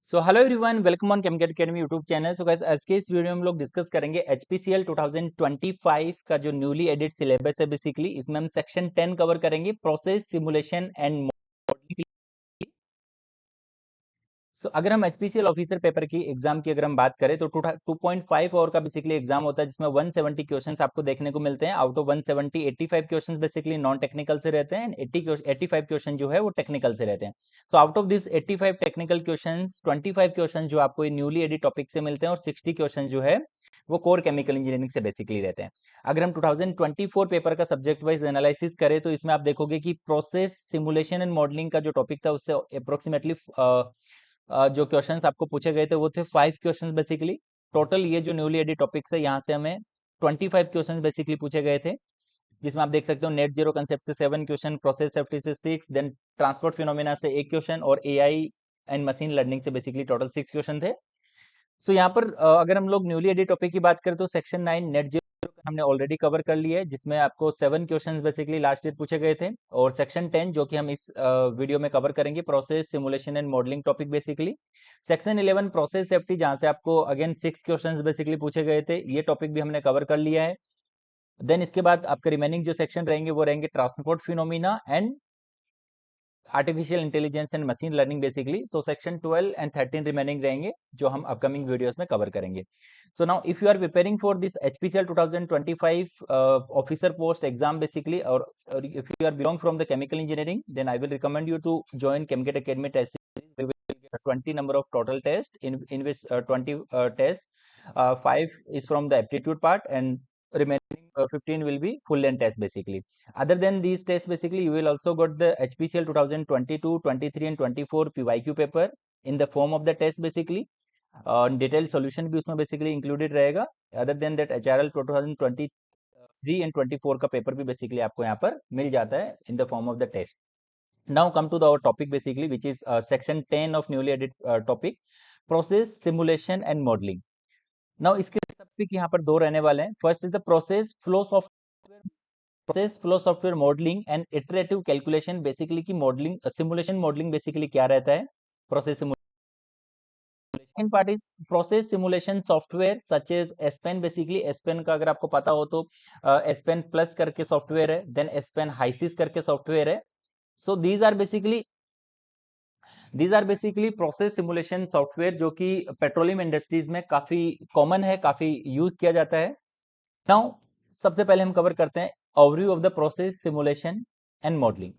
So hello everyone, welcome on chemical academy YouTube channel. So guys, आज के इस video में हम लोग डिस्कस करेंगे एचपीसीएल 2025 का जो न्यूली एडिट सिलेबस है। बेसिकली इसमें हम सेक्शन 10 कवर करेंगे, प्रोसेस सिमुलेशन एंड मॉडलिंग। अगर हम एचपीसीएल ऑफिसर पेपर की एग्जाम की अगर हम बात करें तो 2.5 आवर का बेसिकली एग्जाम होता है, जिसमें 170 क्वेश्चंस आपको देखने को मिलते हैं। Out of 170 85 questions basically non technical से रहते हैं, 85 क्वेश्चन जो है वो टेक्निकल से रहते हैं। So out of this 85 technical questions, 25 question जो आपको न्यूली एडिट टॉपिक से मिलते हैं और 60 क्वेश्चन जो है वो कोर केमिकल इंजीनियरिंग से बेसिकली रहते हैं। अगर हम 2024 पेपर का सब्जेक्ट वाइज एनालिसिस करें तो इसमें आप देखोगे कि प्रोसेस सिमुलेशन एंड मॉडलिंग का जो टॉपिक था उससे अप्रोक्सीमेटली जो क्वेश्चंस आपको पूछे गए थे वो थे 5 क्वेश्चंस बेसिकली। टोटल ये जो न्यूली एडिट टॉपिक्स है यहाँ से हमें 25 क्वेश्चंस बेसिकली पूछे गए थे, जिसमें आप देख सकते हो नेट जीरो कंसेप्ट से 7 क्वेश्चन, प्रोसेस सेफ्टी से 6, देन ट्रांसपोर्ट फिनोमेना से 1 क्वेश्चन और एआई एंड मशीन लर्निंग से बेसिकली टोटल 6 क्वेश्चन थे। यहाँ पर अगर हम लोग न्यूली एडिट टॉपिक की बात करें तो सेक्शन 9 नेट जीरो हमने ऑलरेडी कवर कर लिया है, जिसमें आपको 7 क्वेश्चंस बेसिकली लास्ट ईयर पूछे गए थे। और सेक्शन 10 जो कि हम इस वीडियो में कवर करेंगे, process simulation and modelling topic basically. Section 11 process safety, जहां से आपको अगेन 6 क्वेश्चंस बेसिकली पूछे गए थे, ये टॉपिक भी हमने कवर कर लिया है। देन इसके बाद आपके रिमेनिंग जो सेक्शन रहेंगे वो रहेंगे transport phenomena and artificial intelligence and machine learning basically. Section 12 and 13 remaining रहेंगे जो हम अपकमिंग वीडियोस में कवर करेंगे। Now if you are preparing for this HPCL 2025 officer post exam basically, और if you are belong from the chemical engineering, then I will recommend you to join chemical academy test series. We will get 20 number of total tests in which 20 tests, 5 is from the aptitude part and remaining 15 will be full length test basically. Other than these tests basically, you will also got the HPCL 2022, 23 and 24 PYQ paper in the form of the test basically. Detail solution भी उसमें basically included रहेगा। Other than that एचआरएल 2023 and 24 का paper भी basically आपको यहाँ पर मिल जाता है in the form of the test. Now come to the our topic basically, which is section 10 of newly edit topic, process simulation and modelling. Now इसके topic यहाँ पर दो रहने वाले हैं। First is the process flow software modelling and iterative calculation. Basically की modelling simulation modelling basically क्या रहता है, process second part is process simulation software such as Aspen. Basically Aspen का अगर आपको पता हो तो एसपेन प्लस करके सॉफ्टवेयर है, देन एसपेन हाइसिस करके सॉफ्टवेयर है। So these are basically process simulation software जो कि पेट्रोलियम इंडस्ट्रीज में काफी कॉमन है, काफी यूज किया जाता है। नाउ सबसे पहले हम कवर करते हैं overview of the process simulation and modelling.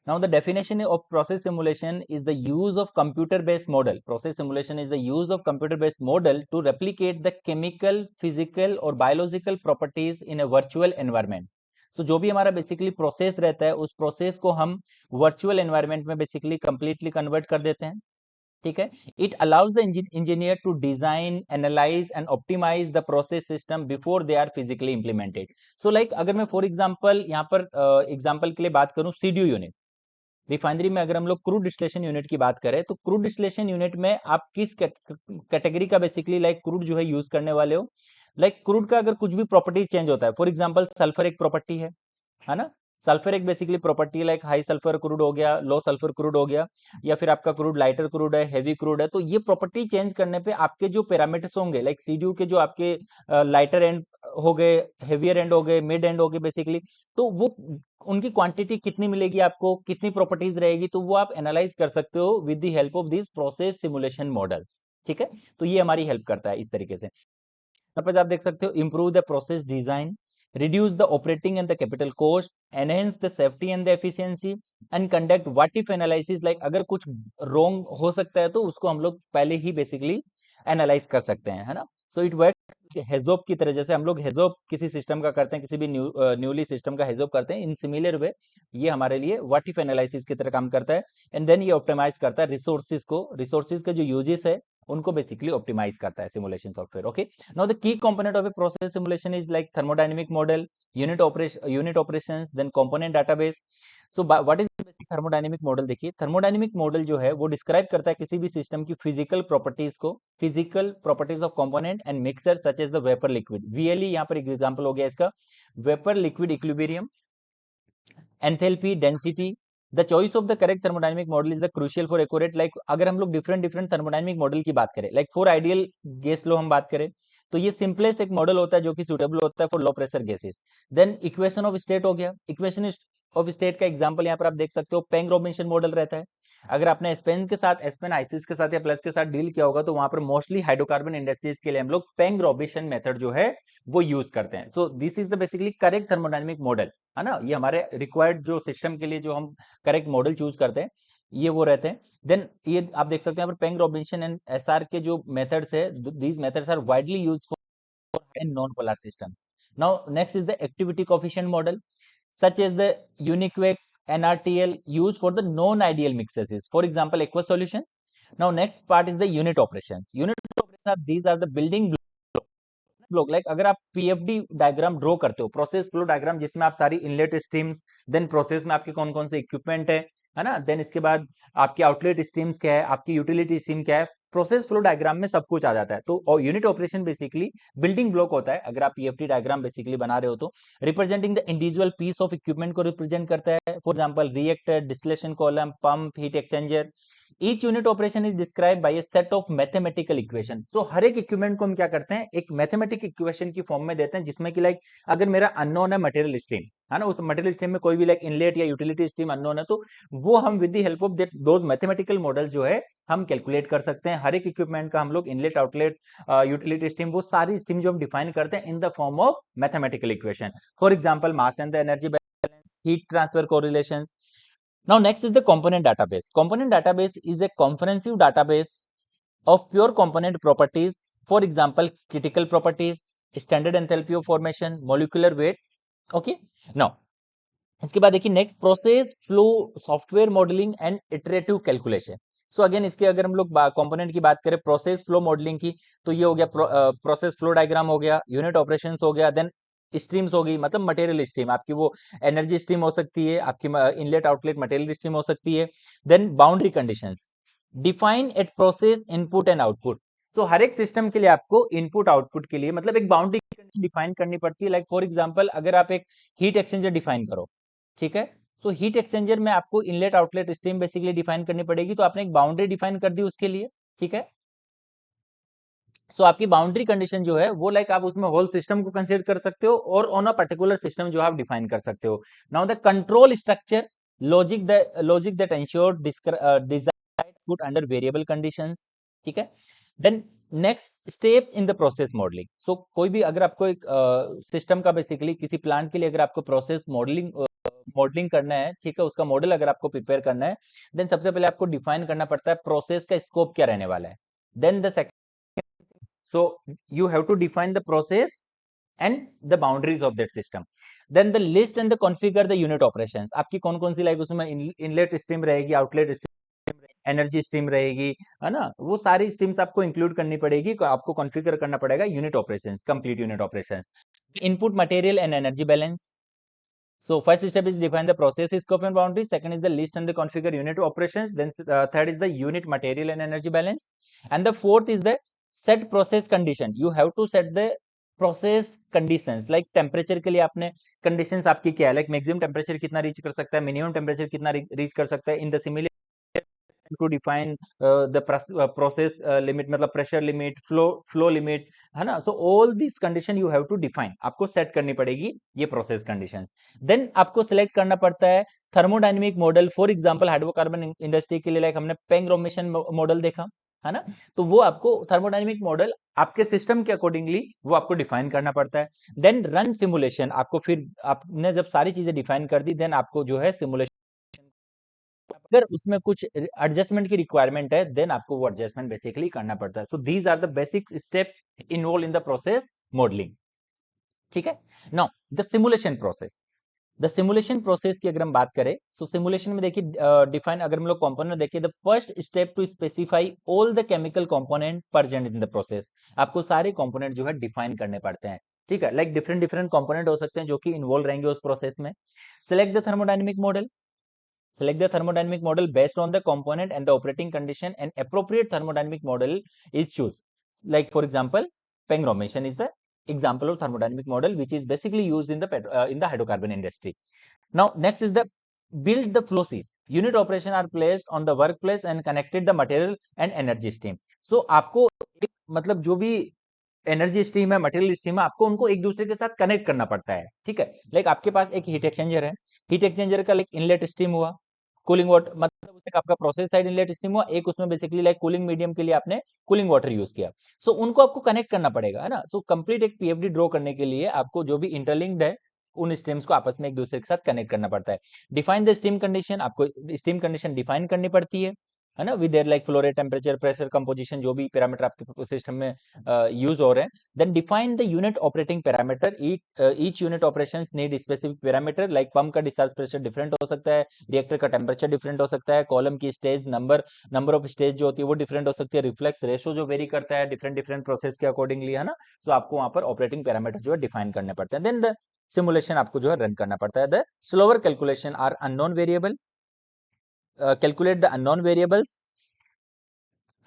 Now the definition of process simulation is the use of computer-based model. Process simulation is the use of computer-based model to replicate the chemical, physical और biological properties in a virtual environment. जो भी हमारा basically process रहता है उस process को हम virtual environment में बेसिकली कंप्लीटली कन्वर्ट कर देते हैं। ठीक है, it allows the engineer to design, analyse and optimise the process system before they are physically implemented. अगर मैं फॉर एग्जांपल यहाँ पर एग्जांपल के लिए बात करूं, सीडीयू यूनिट रिफाइनरी में, अगर हम लोग क्रूड डिस्टिलेशन यूनिट की बात करें तो क्रूड डिस्टिलेशन यूनिट में आप किस कैटेगरी का बेसिकली क्रूड जो है यूज करने वाले हो। क्रूड का अगर कुछ भी प्रॉपर्टीज चेंज होता है, फॉर एग्जांपल सल्फर एक प्रॉपर्टी है ना। सल्फर एक basically property, high sulphur crude हो गया, लो सल्फर क्रूड हो गया, या फिर आपका क्रूड लाइटर क्रूड है, हैवी क्रूड है। तो ये प्रॉपर्टी चेंज करने पे आपके जो पैरामीटर्स होंगे, सीडीयू के जो आपके लाइटर एंड हो गए, हेवियर एंड हो गए, मिड एंड हो गए बेसिकली, तो वो उनकी क्वांटिटी कितनी मिलेगी आपको, कितनी प्रॉपर्टीज रहेगी, तो वो आप एनालाइज कर सकते हो with the help of this process simulation models. ठीक है, तो ये हमारी हेल्प करता है इस तरीके से। आप देख सकते हो, improve the process design, reduce the operating and the capital cost, enhance the safety and the efficiency and conduct what if analysis. अगर कुछ रॉन्ग हो सकता है तो उसको हम लोग पहले ही बेसिकली एनालाइज कर सकते हैं, है ना। इट वर्क हेजोप की तरह, जैसे हम लोग हेजोप किसी सिस्टम का करते हैं, किसी भी न्यूली सिस्टम का हेजोप करते हैं, इन सिमिलर वे ये हमारे लिए व्हाट इफ एनालिसिस की तरह काम करता है। एंड देन ये ऑप्टिमाइज करता है रिसोर्सेज के जो यूजेस है उनको बेसिकली ऑप्टिमाइज करता है simulation software. Okay, now the key component of a process simulation is thermodynamic model, unit operations, then component database. What is basic thermodynamic model? देखिए, थर्मोडायनेमिक मॉडल जो है वो डिस्क्राइब करता है किसी भी सिस्टम की फिजिकल प्रॉपर्टीज को, physical properties of component and mixer such as the vapour liquid, VLE यहाँ पर एग्जांपल हो गया इसका, vapour liquid equilibrium, enthalpy, density, the choice of the correct thermodynamic model is the crucial for accurate, like अगर हम लोग different different thermodynamic model की बात करें, लाइक फॉर आइडियल गैस लो हम बात करें, तो ये सिंपलेस्ट एक मॉडल होता है जो कि सुटेबल होता है for low pressure gases. Then equation of state हो गया, इक्वेशन ऑफ स्टेट का एग्जांपल यहाँ पर आप देख सकते हो, पेंग रॉबिन्सन मॉडल रहता है। अगर आपने एस्पेन के साथ, एस्पेन आइसिस के साथ या प्लस के साथ डील किया होगा, तो वहां पर मोस्टली हाइड्रोकार्बन इंडस्ट्रीज के लिए हम लोग पेंग रॉबिन्सन मेथड जो है वो यूज करते हैं। So this is the basically correct thermodynamic model, है ना, ये हमारे रिक्वायर्ड जो सिस्टम के लिए जो हम करेक्ट मॉडल चूज करते हैं, ये वो रहते हैं। देन ये आप देख सकते हैं यहाँ पर पेंग रॉबिन्सन एंड एसआर के जो मेथड्स है, these methods are widely used for in non polar system. Now next is the activity coefficient model such as the Uniquake NRTL used for the non-ideal mixes. For example, aqueous solution. Now, next part is the unit operations. Unit operations are these are the building block, like अगर आप PFD diagram draw करते हो, process flow diagram, जिसमें आप सारी inlet streams, then process में आपके कौन कौन से इक्विपमेंट है ना, देन इसके बाद आपकी आउटलेट स्ट्रीम्स क्या है, आपकी यूटिलिटी स्ट्रीम क्या है, प्रोसेस फ्लो डायग्राम में सब कुछ आ जाता है। तो unit operation basically building block होता है, अगर आप पीएफडी डायग्राम बेसिकली बना रहे हो तो, representing the individual piece of equipment को रिप्रेजेंट करता है। For example reactor, distillation column, pump, heat exchanger. Each unit operation is described by a set of mathematical equation. So हर एक इक्विपमेंट को हम क्या करते हैं, एक मैथमेटिक इक्वेशन की फॉर्म में देते हैं, जिसमें कि लाइक अगर मेरा अननोन है मटेरियल स्ट्रीम, है ना, उस मटेरियल स्ट्रीम में कोई भी लाइक इनलेट या यूटिलिटी स्ट्रीम अननोन है, तो वो हम with the help of those mathematical model जो है हम कैलकुलेट कर सकते हैं। हर एक इक्विपमेंट का हम लोग इनलेट, आउटलेट, यूटिलिटी स्ट्रीम, वो सारी स्ट्रीम जो हम डिफाइन करते हैं इन the form of mathematical equation. For example mass and the energy balance, heat transfer correlations. Now next is the component database. Component database is a comprehensive database of pure component properties. For example, critical properties, standard enthalpy of formation, molecular weight. Okay. Now इसके बाद देखिए next, process flow software modelling and iterative calculation. So again इसके अगर हम लोग component की बात करें प्रोसेस फ्लो मॉडलिंग की, तो ये हो गया प्रोसेस फ्लो डायग्राम हो गया, यूनिट ऑपरेशंस हो गया, देन स्ट्रीम्स होगी, मतलब मटेरियल स्ट्रीम आपकी वो एनर्जी स्ट्रीम हो सकती है, आपकी इनलेट आउटलेट मटेरियल स्ट्रीम हो सकती है। Then boundary conditions define at process input and output. So हर एक सिस्टम के लिए आपको इनपुट आउटपुट के लिए मतलब एक बाउंड्री कंडीशन डिफाइन करनी पड़ती है। लाइक फॉर एग्जांपल अगर आप एक हीट एक्सचेंजर डिफाइन करो, ठीक है, सो हीट एक्सचेंजर में आपको inlet outlet stream basically define करनी पड़ेगी, तो आपने एक बाउंड्री डिफाइन कर दी उसके लिए, ठीक है। सो आपकी बाउंड्री कंडीशन जो है वो लाइक आप उसमें होल सिस्टम को कंसीडर कर सकते हो और ऑन अ पर्टिकुलर सिस्टम जो आप डिफाइन कर सकते हो। Now the control structure logic that ensure desired output under variable conditions, ठीक है। Then next steps in the process modelling. So कोई भी अगर आपको एक सिस्टम का बेसिकली किसी प्लांट के लिए अगर आपको प्रोसेस मॉडलिंग करना है, ठीक है, उसका मॉडल अगर आपको प्रिपेयर करना है, देन सबसे पहले आपको डिफाइन करना पड़ता है प्रोसेस का स्कोप क्या रहने वाला है। Then the so you have to define the process and the boundaries of that system. Then the list and the configure the unit operations. आपकी कौन कौन सी लाइक उसमें इनलेट स्ट्रीम रहेगी, आउटलेट स्ट्रीम, एनर्जी स्ट्रीम रहेगी, है ना, वो सारी स्ट्रीम्स आपको इंक्लूड करनी पड़ेगी, आपको कॉन्फ़िगर करना पड़ेगा unit operations, complete unit operations. Input material and energy balance. So first step is define the process scope and boundaries. Second is the list and the configure unit operations. Then third is the unit material and energy balance. And the fourth is the set process condition. You have to set the process conditions, like temperature के लिए आपने conditions आपकी क्या है, like maximum temperature कितना reach कर सकता है, मिनिमम टेम्परेचर कितना रीच कर सकता है। In the similar to define the process limit, मतलब प्रेशर लिमिट, फ्लो लिमिट, है ना। So all this condition you have to define, आपको सेट करनी पड़ेगी ये प्रोसेस कंडीशंस। देन आपको सिलेक्ट करना पड़ता है thermodynamic model. For example hydrocarbon industry के लिए लाइक हमने पेंग रॉबिन्सन मॉडल देखा, है ना, तो वो आपको थर्मोडायनेमिक मॉडल आपके सिस्टम के अकॉर्डिंगली वो आपको डिफाइन करना पड़ता है। देन रन सिमुलेशन, आपको फिर आपने जब सारी चीजें डिफाइन कर दी, देन आपको जो है सिमुलेशन, अगर उसमें कुछ एडजस्टमेंट की रिक्वायरमेंट है, देन आपको वो एडजस्टमेंट बेसिकली करना पड़ता है। So these are the basic steps involve in the process modelling, ठीक है। Now the simulation process, the simulation process की अगर हम बात करें, सो सिमुलेशन में देखिए डिफाइन, अगर हम लोग कंपोनेंट देखिए, the first step to specify all the chemical component present in the process. आपको सारे कंपोनेंट जो है डिफाइन करने पड़ते हैं, ठीक है, लाइक डिफरेंट डिफरेंट कंपोनेंट हो सकते हैं जो कि इन्वॉल्व रहेंगे उस प्रोसेस में। Select the thermodynamic model, select the thermodynamic model based on the component and the operating condition, and appropriate thermodynamic model is choose. Like for example, Peng Robinson is the example of thermodynamic model which is basically used in the hydrocarbon industry. Now next is the build the flow sheet. Unit operation are placed on the work place and connected the material and energy stream. So आपको मतलब जो भी energy stream है, material stream है, आपको उनको एक दूसरे के साथ कनेक्ट करना पड़ता है, ठीक है। लाइक आपके पास एक हीट एक्सचेंजर है, हीट एक्सचेंजर का लाइक इनलेट स्ट्रीम हुआ, कूलिंग वाटर मतलब उसमें आपका प्रोसेस साइड इनलेट स्ट्रीम हुआ, एक उसमें बेसिकली लाइक कूलिंग मीडियम के लिए आपने कूलिंग वाटर यूज किया। सो उनको आपको कनेक्ट करना पड़ेगा, है ना। सो कंप्लीट एक पीएफडी ड्रॉ करने के लिए आपको जो भी इंटरलिंक्ड है उन स्ट्रीम्स को आपस में एक दूसरे के साथ कनेक्ट करना पड़ता है। डिफाइन द स्ट्रीम कंडीशन, आपको स्ट्रीम कंडीशन डिफाइन करनी पड़ती है ना, with their like flow rate, temperature, pressure, composition, जो भी पैरामीटर आपके सिस्टम में यूज हो रहे हैं। Then define the unit operating parameter, each unit operations need specific parameter, like pump का डिस्चार्ज प्रेशर डिफरेंट हो सकता है, रिएक्टर का टेम्परेचर डिफरेंट हो सकता है, कॉलम की स्टेज नंबर ऑफ स्टेज जो होती है वो डिफरेंट हो सकती है, रिफ्लेक्स रेशो जो वेरी करता है डिफरेंट डिफरेंट प्रोसेस के अकॉर्डिंगली, है ना। सो आपको वहां पर ऑपरेटिंग पैरामीटर जो है डिफाइन करने पड़ते हैं। देन द सिमुलेशन आपको जो है रन करना पड़ता है। The slower calculation are unknown variable, calculate the unknown variables,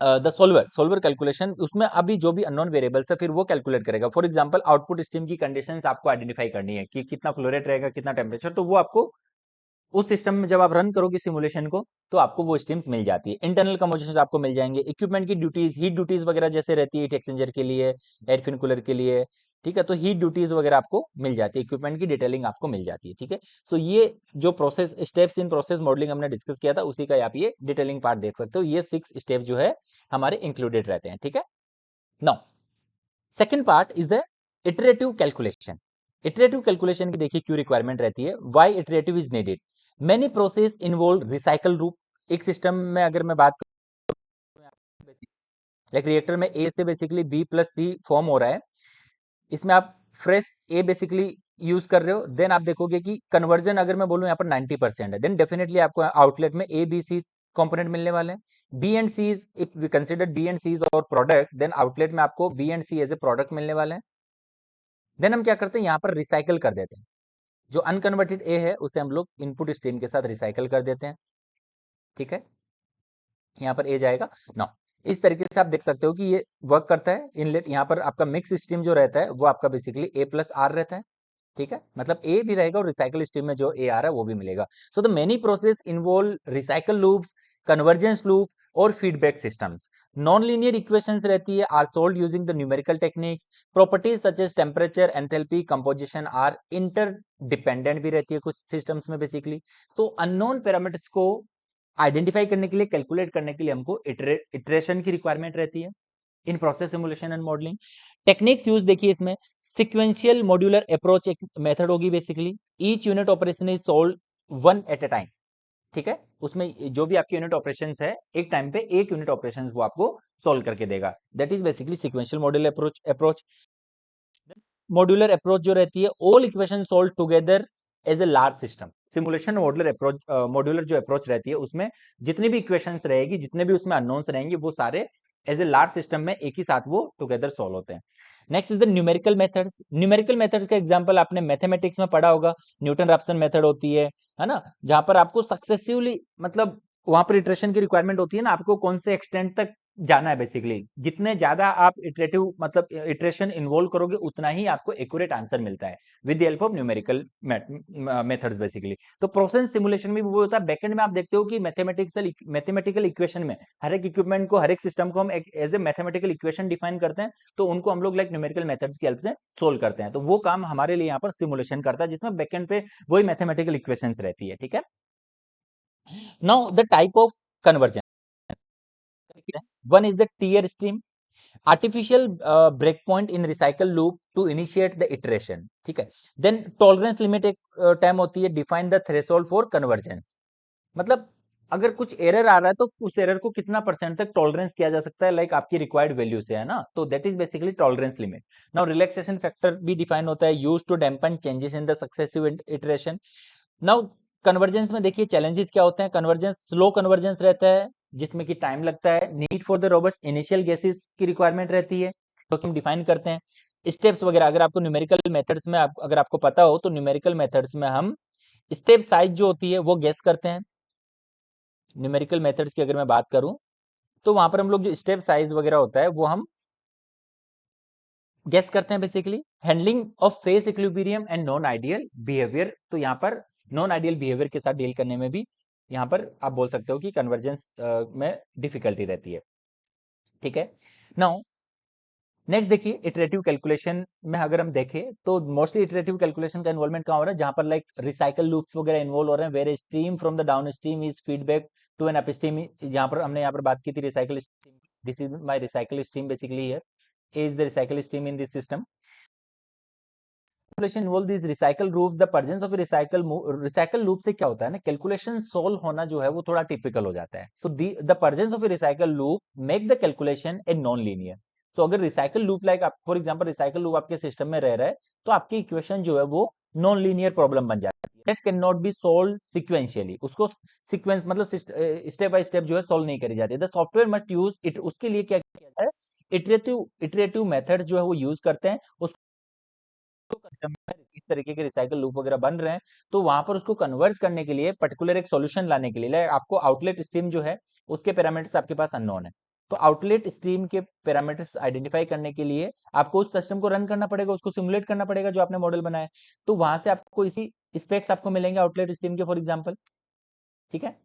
the solver calculation, उसमें अभी जो भी अननोन वेरिएबल्स है फिर वो कैलकुलेट करेगा। फॉर एग्जांपल आउटपुट स्ट्रीम की कंडीशंस आपको आइडेंटिफाई करनी है कि कितना फ्लो रेट रहेगा, कितना टेम्परेचर, तो वो आपको उस सिस्टम में जब आप रन करोगे सिमुलेशन को तो आपको वो स्ट्रीम्स मिल जाती है। इंटरनल कम्पोजिशन आपको मिल जाएंगे, इक्विपमेंट की ड्यूटीज, हीट ड्यूटीज वगैरह जैसे रहती है हीट एक्सचेंजर के लिए, एयर फिन कूलर के लिए, ठीक है। तो हीट ड्यूटीज वगैरह आपको मिल जाती है, इक्विपमेंट की डिटेलिंग आपको मिल जाती है, ठीक है। सो ये जो process steps in process modelling हमने डिस्कस किया था उसी का आप ये डिटेलिंग पार्ट देख सकते हो। ये 6 स्टेप जो है हमारे इंक्लूडेड रहते हैं, ठीक है। Now second part is the iterative calculation. Iterative calculation की देखिए क्यों रिक्वायरमेंट रहती है, why iterative is needed. Many process involve recycle loop. एक सिस्टम में अगर मैं बात करूं, लाइक रिएक्टर में ए से बेसिकली बी प्लस सी फॉर्म हो रहा है, इसमें आप फ्रेश ए बेसिकली यूज कर रहे हो, देन आप देखोगे कि कन्वर्जन अगर मैं बोलूं यहाँ पर 90% है, देन डेफिनेटली आपको आउटलेट में ए बी सी कंपोनेंट मिलने वाले हैं। B and C, if we consider B and C और प्रोडक्ट, देन आउटलेट में आपको B and C as a product मिलने वाले हैं। देन हम क्या करते हैं, यहाँ पर रिसाइकल कर देते हैं, जो अनकन्वर्टेड ए है उसे हम लोग इनपुट स्ट्रीम के साथ रिसाइकल कर देते हैं, ठीक है। यहाँ पर ए जाएगा ना, इस तरीके से आप देख सकते हो कि ये वर्क करता है। इनलेट यहाँ पर आपका मिक्स स्ट्रीम जो रहता है वो आपका बेसिकली ए प्लस आर रहता है, ठीक है। मतलब ए भी रहेगा और रिसाइकल स्ट्रीम में जो ए आ रहा है वो भी मिलेगा। So the many process involve recycle loops, convergence loop और feedback systems. Non linear equations रहती है, are solve using the numerical techniques. Properties such as temperature, enthalpy, composition are interdependent भी रहती है कुछ सिस्टम्स में बेसिकली। तो अननोन पैरामीटर्स को आइडेंटिफाई करने के लिए, कैलकुलेट करने के लिए हमको इटरेशन की रिक्वायरमेंट रहती है in process simulation and modelling. Techniques use देखिए इसमें, सिक्वेंशियल मॉड्यूलर अप्रोच एक मेथड होगी basically. Each unit operation is solve one at a time, ठीक है। उसमें जो भी आपकी यूनिट ऑपरेशंस है एक टाइम पे एक यूनिट ऑपरेशंस वो आपको सोल्व करके देगा, that is basically sequential modular approach. Modular approach जो रहती है, all equation solve together as a large system. Simulation modular approach, modular जो अप्रोच रहती है उसमें जितनी भी इक्वेशंस रहेगी, जितने भी उसमें अननोन्स रहेंगे वो सारे एज ए लार्ज सिस्टम में एक ही साथ वो टुगेदर सोल्व होते हैं। Next is the numerical methods. Numerical methods का एग्जांपल आपने मैथमेटिक्स में पढ़ा होगा, न्यूटन रैप्सन मेथड होती है ना, जहां पर आपको सक्सेसिवली मतलब वहां पर इटरेशन की रिक्वायरमेंट होती है ना, आपको कौन से एक्सटेंट तक जाना है बेसिकली। जितने ज्यादा आप इटरेटिव मतलब इटरेशन इन्वॉल्व करोगे उतना ही आपको एक्यूरेट आंसर मिलता है with the help of numerical methods basically. तो प्रोसेस सिमुलेशन में भी वो होता है, बैकएंड में आप देखते हो कि मैथमेटिकल इक्वेशन में हर एक इक्विपमेंट को, हर एक सिस्टम को हम as a mathematical equation define करते हैं, तो उनको हम लोग लाइक न्यूमेरिकल मेथड्स की हेल्प से सोल्व करते हैं। तो वो काम हमारे लिए यहाँ पर सिमुलेशन करता है, जिसमें बैकएंड पे वही मैथमेटिकल इक्वेशंस रहती है, ठीक है। Now the type of conversion, one is the tear stream, artificial break point in recycle loop to initiate the iteration, ठीक है। देन टॉलरेंस लिमिट एक टर्म होती है, define the threshold for convergence. मतलब अगर कुछ एरर आ रहा है तो उस एरर को कितना परसेंट तक टॉलरेंस किया जा सकता है, लाइक आपकी रिक्वायर्ड वैल्यू से, है ना। तो that is basically tolerance limit. Now relaxation factor भी डिफाइन होता है, used to dampen changes in the successive iteration. Now convergence में देखिए चैलेंजेस क्या होते हैं। कन्वर्जेंस स्लो कन्वर्जेंस रहता है जिसमें कि टाइम लगता है। Need for the robust initial guesses की रिक्वायरमेंट रहती है, तो हम डिफाइन करते हैं स्टेप्स वगैरह। अगर आपको न्यूमेरिकल मेथड्स में अगर आपको पता हो तो न्यूमेरिकल मेथड्स में हम स्टेप साइज जो होती है वो गेस करते हैं। न्यूमेरिकल मेथड्स की अगर मैं बात करूं तो वहां पर हम लोग जो स्टेप साइज वगैरह होता है वो हम गेस करते हैं basically. Handling of face equilibrium and non ideal behaviour, तो यहाँ पर नॉन आइडियल बिहेवियर के साथ डील करने में भी यहाँ पर आप बोल सकते हो कि कन्वर्जेंस में डिफिकल्टी रहती है। ठीक है, नाउ नेक्स्ट देखिए इटरेटिव कैलकुलेशन में अगर हम देखें तो मोस्टली इटरेटिव कैलकुलेशन का इन्वॉल्वमेंट कहाँ हो रहा है, जहां पर लाइक रिसाइकल लूप्स वगैरह इन्वॉल्व हो रहे हैं, where stream from the down stream is feedback to an upstream. यहाँ पर हमने यहाँ पर बात की थी recycle stream, this is my recycle stream basically here is the recycle stream in this system. Calculation involve these recycle loops. The presence of a recycle loop से क्या होता है ना, कैलकुलेशन सोल्व होना जो है वो थोड़ा टिपिकल हो जाता है। So the presence of a recycle loop make the calculation a non linear. सो अगर रिसाइकल लूप लाइक आप फॉर एग्जांपल रिसाइकल लूप आपके सिस्टम में रह रहा है तो आपकी इक्वेशन जो है वो नॉन लीनियर प्रॉब्लम बन जाती है, that can not be solve sequentially. उसको सीक्वेंस मतलब स्टेप बाय स्टेप जो है सोल्व नहीं करी जाती। The software must use it, उसके लिए क्या किया जाता है, इटरेटिव मेथड जो है वो यूज करते हैं। उसको इस तरीके के रिसाइकल लूप वगैरह बन रहे हैं तो वहां पर उसको कन्वर्ज करने के लिए पर्टिकुलर एक सॉल्यूशन लाने के लिए आपको आउटलेट स्ट्रीम जो है उसके पैरामीटर्स आपके पास अननोन है। तो आउटलेट स्ट्रीम के पैरामीटर्स आइडेंटिफाई करने के लिए आपको उस सिस्टम को रन करना पड़ेगा, उसको सिमुलेट करना पड़ेगा जो आपने मॉडल बनाया है। तो वहां से आपको इसी स्पेक्स आपको मिलेंगे आउटलेट स्ट्रीम के फॉर एग्जाम्पल। ठीक है,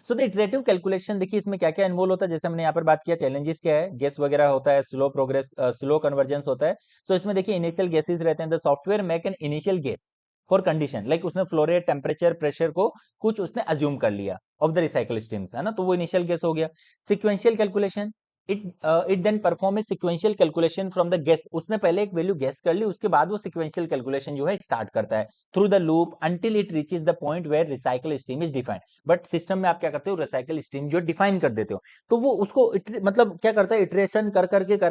सो द इटरेटिव कैलकुलेशन देखिए इसमें क्या क्या इन्वॉल्व होता है, जैसे हमने यहाँ पर बात किया चैलेंजेस क्या है, गेस वगैरह होता है, स्लो प्रोग्रेस स्लो कन्वर्जेंस होता है। सो इसमें देखिए इनिशियल गेसेस रहते हैं, the software make an initial guess for condition like उसने फ्लो रेट टेम्परेचर प्रेशर को कुछ उसने अज्यूम कर लिया ऑफ द रिसाइकल स्ट्रीम्स, है ना, तो वो इनिशियल गेस हो गया। Sequential calculation, it then perform a sequential calculation from the guess, उसने पहले एक वैल्यू गेस कर ली उसके बाद वो सिक्वेंशियल कैलकुलेशन जो है स्टार्ट करता है through the loop until it reaches the point where recycle stream is defined. But system में आप क्या करते हो, रिसाइकल स्ट्रीम जो डिफाइन कर देते हो, तो वो उसको मतलब क्या करता है, इटरेशन कर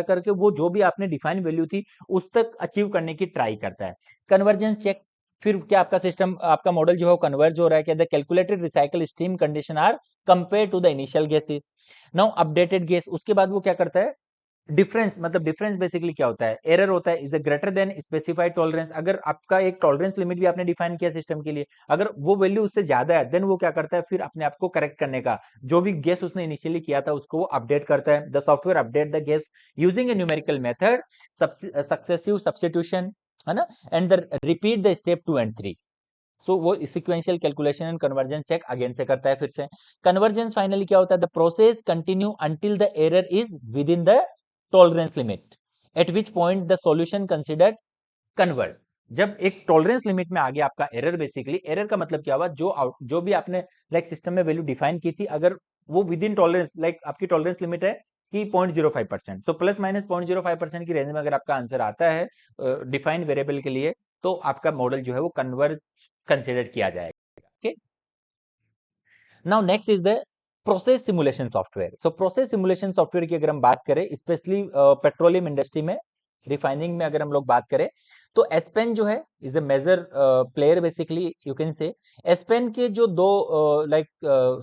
करके वो जो भी आपने डिफाइन वैल्यू थी उस तक अचीव करने की ट्राई करता है। कन्वर्जेंस चेक, फिर क्या आपका सिस्टम आपका मॉडल जो है कन्वर्ज हो रहा है क्या, the calculated recycle stream condition are compare to the initial guesses. Now updated guess, उसके बाद वो क्या करता है, डिफरेंस मतलब डिफरेंस बेसिकली क्या होता है, एरर होता है, is a greater than specified tolerance. अगर आपका एक टॉलरेंस लिमिट भी आपने डिफाइन किया सिस्टम के लिए, अगर वो वैल्यू उससे ज्यादा है देन वो क्या करता है, फिर अपने आप को करेक्ट करने का जो भी गेस उसने इनिशियली किया था उसको वो अपडेट करता है। The software update the guess using a numerical method, successive substitution, है ना, and the repeat the step 2 and 3। So वो sequential calculation and convergence check again से करता है फिर से। कन्वर्जेंस फाइनली क्या होता है, the process continue until the error is with in the tolerance limit at which point the solution considered converge. जब एक टॉलरेंस लिमिट में आ गया आपका एरर, बेसिकली एरर का मतलब क्या हुआ, जो भी आपने लाइक सिस्टम में वैल्यू डिफाइन की थी अगर वो विद इन टॉलरेंस लाइक आपकी टॉलरेंस लिमिट है कि 0.05%, सो प्लस माइनस 0.05% की रेंज में अगर आपका आंसर आता है डिफाइंड वेरिएबल के लिए तो आपका मॉडल जो है वो कन्वर्ज कंसिडर किया जाएगा। Okay, now next is the process simulation software. So process simulation software की अगर हम बात करें स्पेशली पेट्रोलियम इंडस्ट्री में, रिफाइनिंग में अगर हम लोग बात करें तो एसपेन जो है is a major player basically you can say. Aspen के जो दो लाइक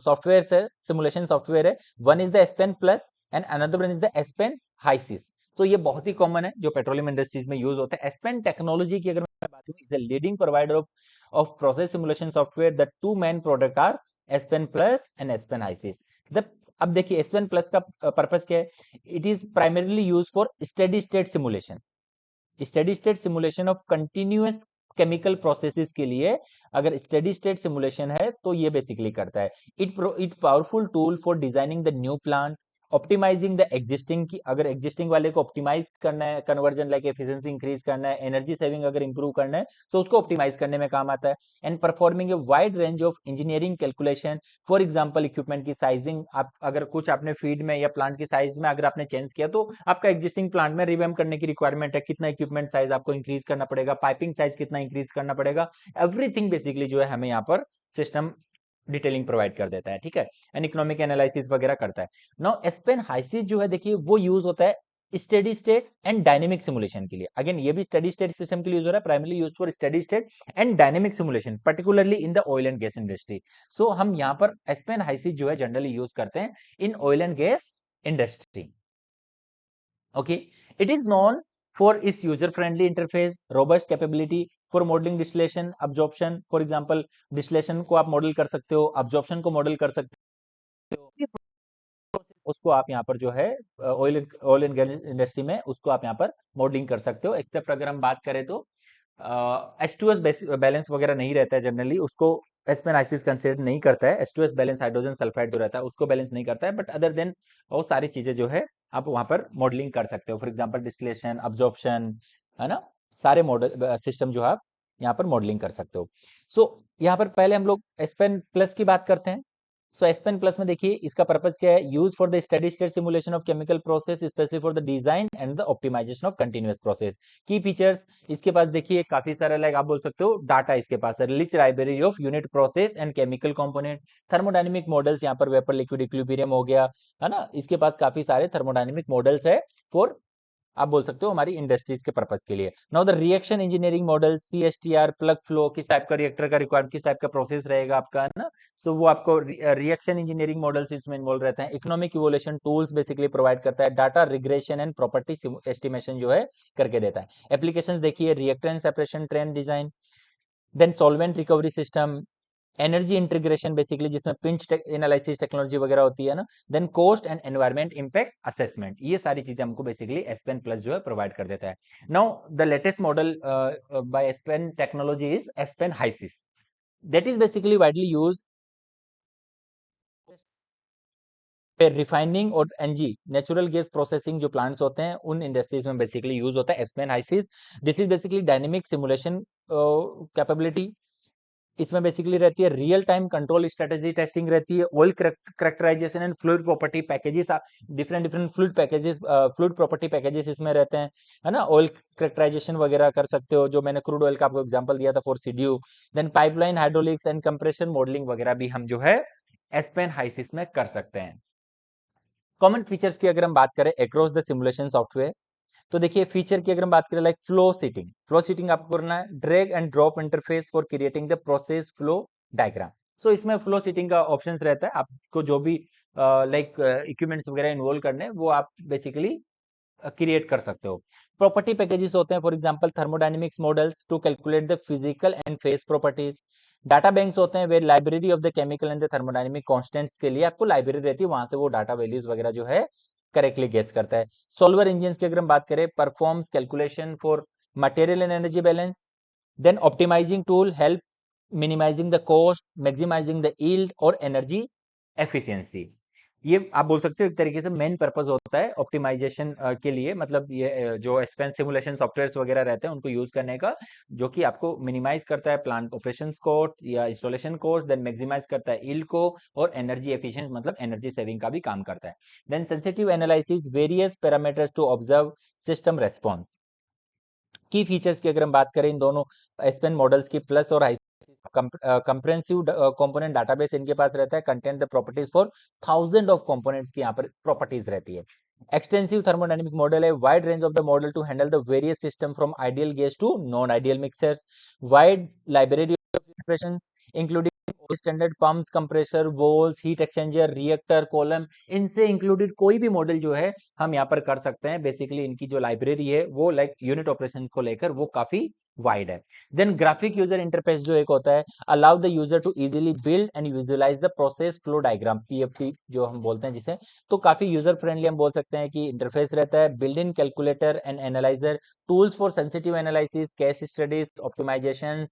सॉफ्टवेयर है, सिमुलेशन सॉफ्टवेयर है, one is the Aspen plus and another one is the Aspen HYSYS. So ये बहुत ही कॉमन है जो पेट्रोलियम इंडस्ट्रीज में यूज होता है। एसपेन टेक्नोलॉजी की अगर मैं बात करूं is a leading provider of process simulation software. The two main product are S Pen Plus and S Pen ISIS। अब देखिए S Pen Plus का पर्पस क्या है, it is primarily use for steady state simulation, steady state simulation of continuous chemical processes के लिए अगर steady state simulation है तो ये बेसिकली करता है। It powerful tool for designing the new plant, optimizing the existing की, अगर एग्जिस्टिंग वाले को ऑप्टिमाइज करना है, कन्वर्जन लाइक एफिशिएंसी इंक्रीज करना है, एनर्जी सेविंग अगर इंप्रूव करना है तो उसको ऑप्टिमाइज करने में काम आता है। And performing a wide range of engineering calculation, for example equipment की साइजिंग, आप अगर कुछ आपने फीड में या प्लांट की साइज में अगर आपने चेंज किया तो आपका एग्जिस्टिंग प्लांट में रिवैम्प करने की रिक्वायरमेंट है, कितना इक्विपमेंट साइज आपको इंक्रीज करना पड़ेगा, पाइपिंग साइज कितना इंक्रीज करना पड़ेगा, एवरीथिंग बेसिकली जो है हमें यहाँ पर सिस्टम डिटेलिंग प्रोवाइड कर देता है। ठीक है, एंड इकोनॉमिक एनालिसिस वगैरह करता है। नाउ एसपेन हाइसिस जो है देखिए वो यूज होता है steady state and dynamic simulation के लिए। अगेन ये भी स्टेडी स्टेट सिस्टम के लिए यूज हो रहा है, primarily use for steady state and dynamic simulation particularly in the oil and gas industry. So हम यहाँ पर एसपेन हाइसिस जो है जनरली यूज करते हैं in oil and gas industry. Okay, it is non for its user friendly interface, robust capability for modelling distillation absorption. For example distillation को आप model कर सकते हो, अब्जॉर्प्शन को मॉडल कर सकते हो, उसको आप यहाँ पर जो है ऑयल एंड गैस इंडस्ट्री में उसको आप यहाँ पर मॉडलिंग कर सकते हो। एक्सेप्ट अगर हम बात करें तो H2S बैलेंस वगैरह नहीं रहता है जनरली, उसको एस्पेन आइसिस कंसिडर नहीं करता है, H2S बैलेंस हाइड्रोजन सल्फाइड जो रहता है उसको बैलेंस नहीं करता है, बट अदर देन वो सारी चीजें जो है आप वहां पर मॉडलिंग कर सकते हो। फॉर एग्जांपल डिस्टिलेशन, अब्जॉर्प्शन, है ना, सारे मॉडल सिस्टम जो आप यहाँ पर मॉडलिंग कर सकते हो। सो यहाँ पर पहले हम लोग एस्पेन प्लस की बात करते हैं। सो एस्पेन प्लस में देखिए इसका पर्पस क्या है, use for the steady state simulation of chemical process specially for the design and the optimization of continuous process. Key features इसके पास देखिए काफी सारा, लाइक आप बोल सकते हो डाटा इसके पास है, rich library of unit process and chemical component, thermodynamic models, यहाँ पर वेपर लिक्विड इक्विलिब्रियम हो गया, है ना, इसके पास काफी सारे थर्मोडायनेमिक मॉडल्स है फॉर, आप बोल सकते हो हमारी इंडस्ट्रीज के पर्पस के लिए। Now the reaction engineering model, CSTR, plug flow, किस टाइप का रिएक्टर का रिक्वायरमेंट, किस टाइप का प्रोसेस रहेगा आपका, है ना, सो वो आपको रिएक्शन इंजीनियरिंग मॉडल्स इसमें इन्वॉल्व रहते हैं। Economic evolution tools basically provide करता है, data regression and property estimation जो है करके देता है। एप्लीकेशंस देखिए, reactor and separation train design, then solvent recovery system, energy integration basically जिसमें पिंच एनालिसिस टेक्नोलॉजी वगैरह होती है ना, then cost and environment impact assessment, ये सारी चीजें हमको बेसिकली एस्पेन प्लस जो है प्रोवाइड कर देता है। Now the latest model by Aspen technology is Aspen HYSYS, that is basically widely use refining और एनजी नेचुरल गैस प्रोसेसिंग जो प्लांट्स होते हैं उन इंडस्ट्रीज में बेसिकली यूज होता है Aspen HYSYS. This is basically dynamic simulation capability, इसमें basically रहती है real time control strategy testing रहती है, oil characterization and fluid property packages, different different fluid packages, fluid property packages इसमें रहते हैं, है ना, ऑयल करेक्टराइजेशन वगैरह कर सकते हो, जो मैंने क्रूड ऑयल का आपको एग्जांपल दिया था for CDU, then pipeline hydraulics and compression modelling वगैरह भी हम जो है एस्पेन हाइसिस में कर सकते हैं। कॉमन फीचर्स की अगर हम बात करें अक्रॉस द सिमुलेशन सॉफ्टवेयर, तो देखिए फीचर की अगर हम बात करें, लाइक फ्लो सीटिंग आपको करना है, drag and drop interface for creating the process flow diagram. So इसमें फ्लो सीटिंग का ऑप्शंस रहता है, आपको जो भी लाइक इक्विपमेंट्स वगैरह इन्वॉल्व करने हैं, वो आप बेसिकली क्रिएट कर सकते हो। प्रॉपर्टी पैकेजेस होते हैं, for example thermodynamics models to calculate the physical and phase properties. Data banks होते हैं, वे library of the chemical and the thermodynamic constants के लिए आपको लाइब्रेरी रहती है, वहां से वो डाटा वैल्यूज वगैरह जो है करेक्टली गेस करता है। सोल्वर इंजन की अगर हम बात करें, performs calculation for material and energy balance, then optimizing tool help minimizing the cost, maximizing the yield और एनर्जी एफिशिएंसी। ये आप बोल सकते हो एक तरीके से मेन पर्पस होता है ऑप्टिमाइजेशन के लिए, मतलब ये जो एस्पेन सिमुलेशन सॉफ्टवेयर्स वगैरह रहते हैं उनको यूज करने का, जो कि आपको मिनिमाइज करता है प्लांट ऑपरेशंस कॉस्ट या इंस्टॉलेशन कॉस्ट, देन मैक्सिमाइज करता है यील्ड को, और एनर्जी एफिशिएंट मतलब एनर्जी सेविंग का भी काम करता है। Then sensitive analysis various parameters to observe system response. Key features की अगर हम बात करें इन दोनों एस्पेन मॉडल्स की, प्लस और कंप्रेहेंसिव कंपोनेंट डाटाबेस इनके पास रहता है, content the properties for thousand of components की यहाँ पर प्रॉपर्टीज रहती है। एक्सटेंसिव थर्मोडायनेमिक मॉडल है, wide range of the model to handle the various system from ideal gas to non ideal mixers, wide library of expressions including standard pumps, compressor, valves, heat exchanger, reactor, column, इनसे included कोई भी model जो है हम यहाँ पर कर सकते हैं। बेसिकली इनकी जो लाइब्रेरी है वो लाइक यूनिट ऑपरेशन को लेकर वो काफी वाइड है। देन ग्राफिक यूजर इंटरफेस जो एक होता है, allow the user to easily build and visualize the process flow diagram, PFD जो हम बोलते हैं जिसे, तो काफी यूजर फ्रेंडली हम बोल सकते हैं कि इंटरफेस रहता है। Build in calculator and analyzer tools for sensitive analysis, case studies, optimization,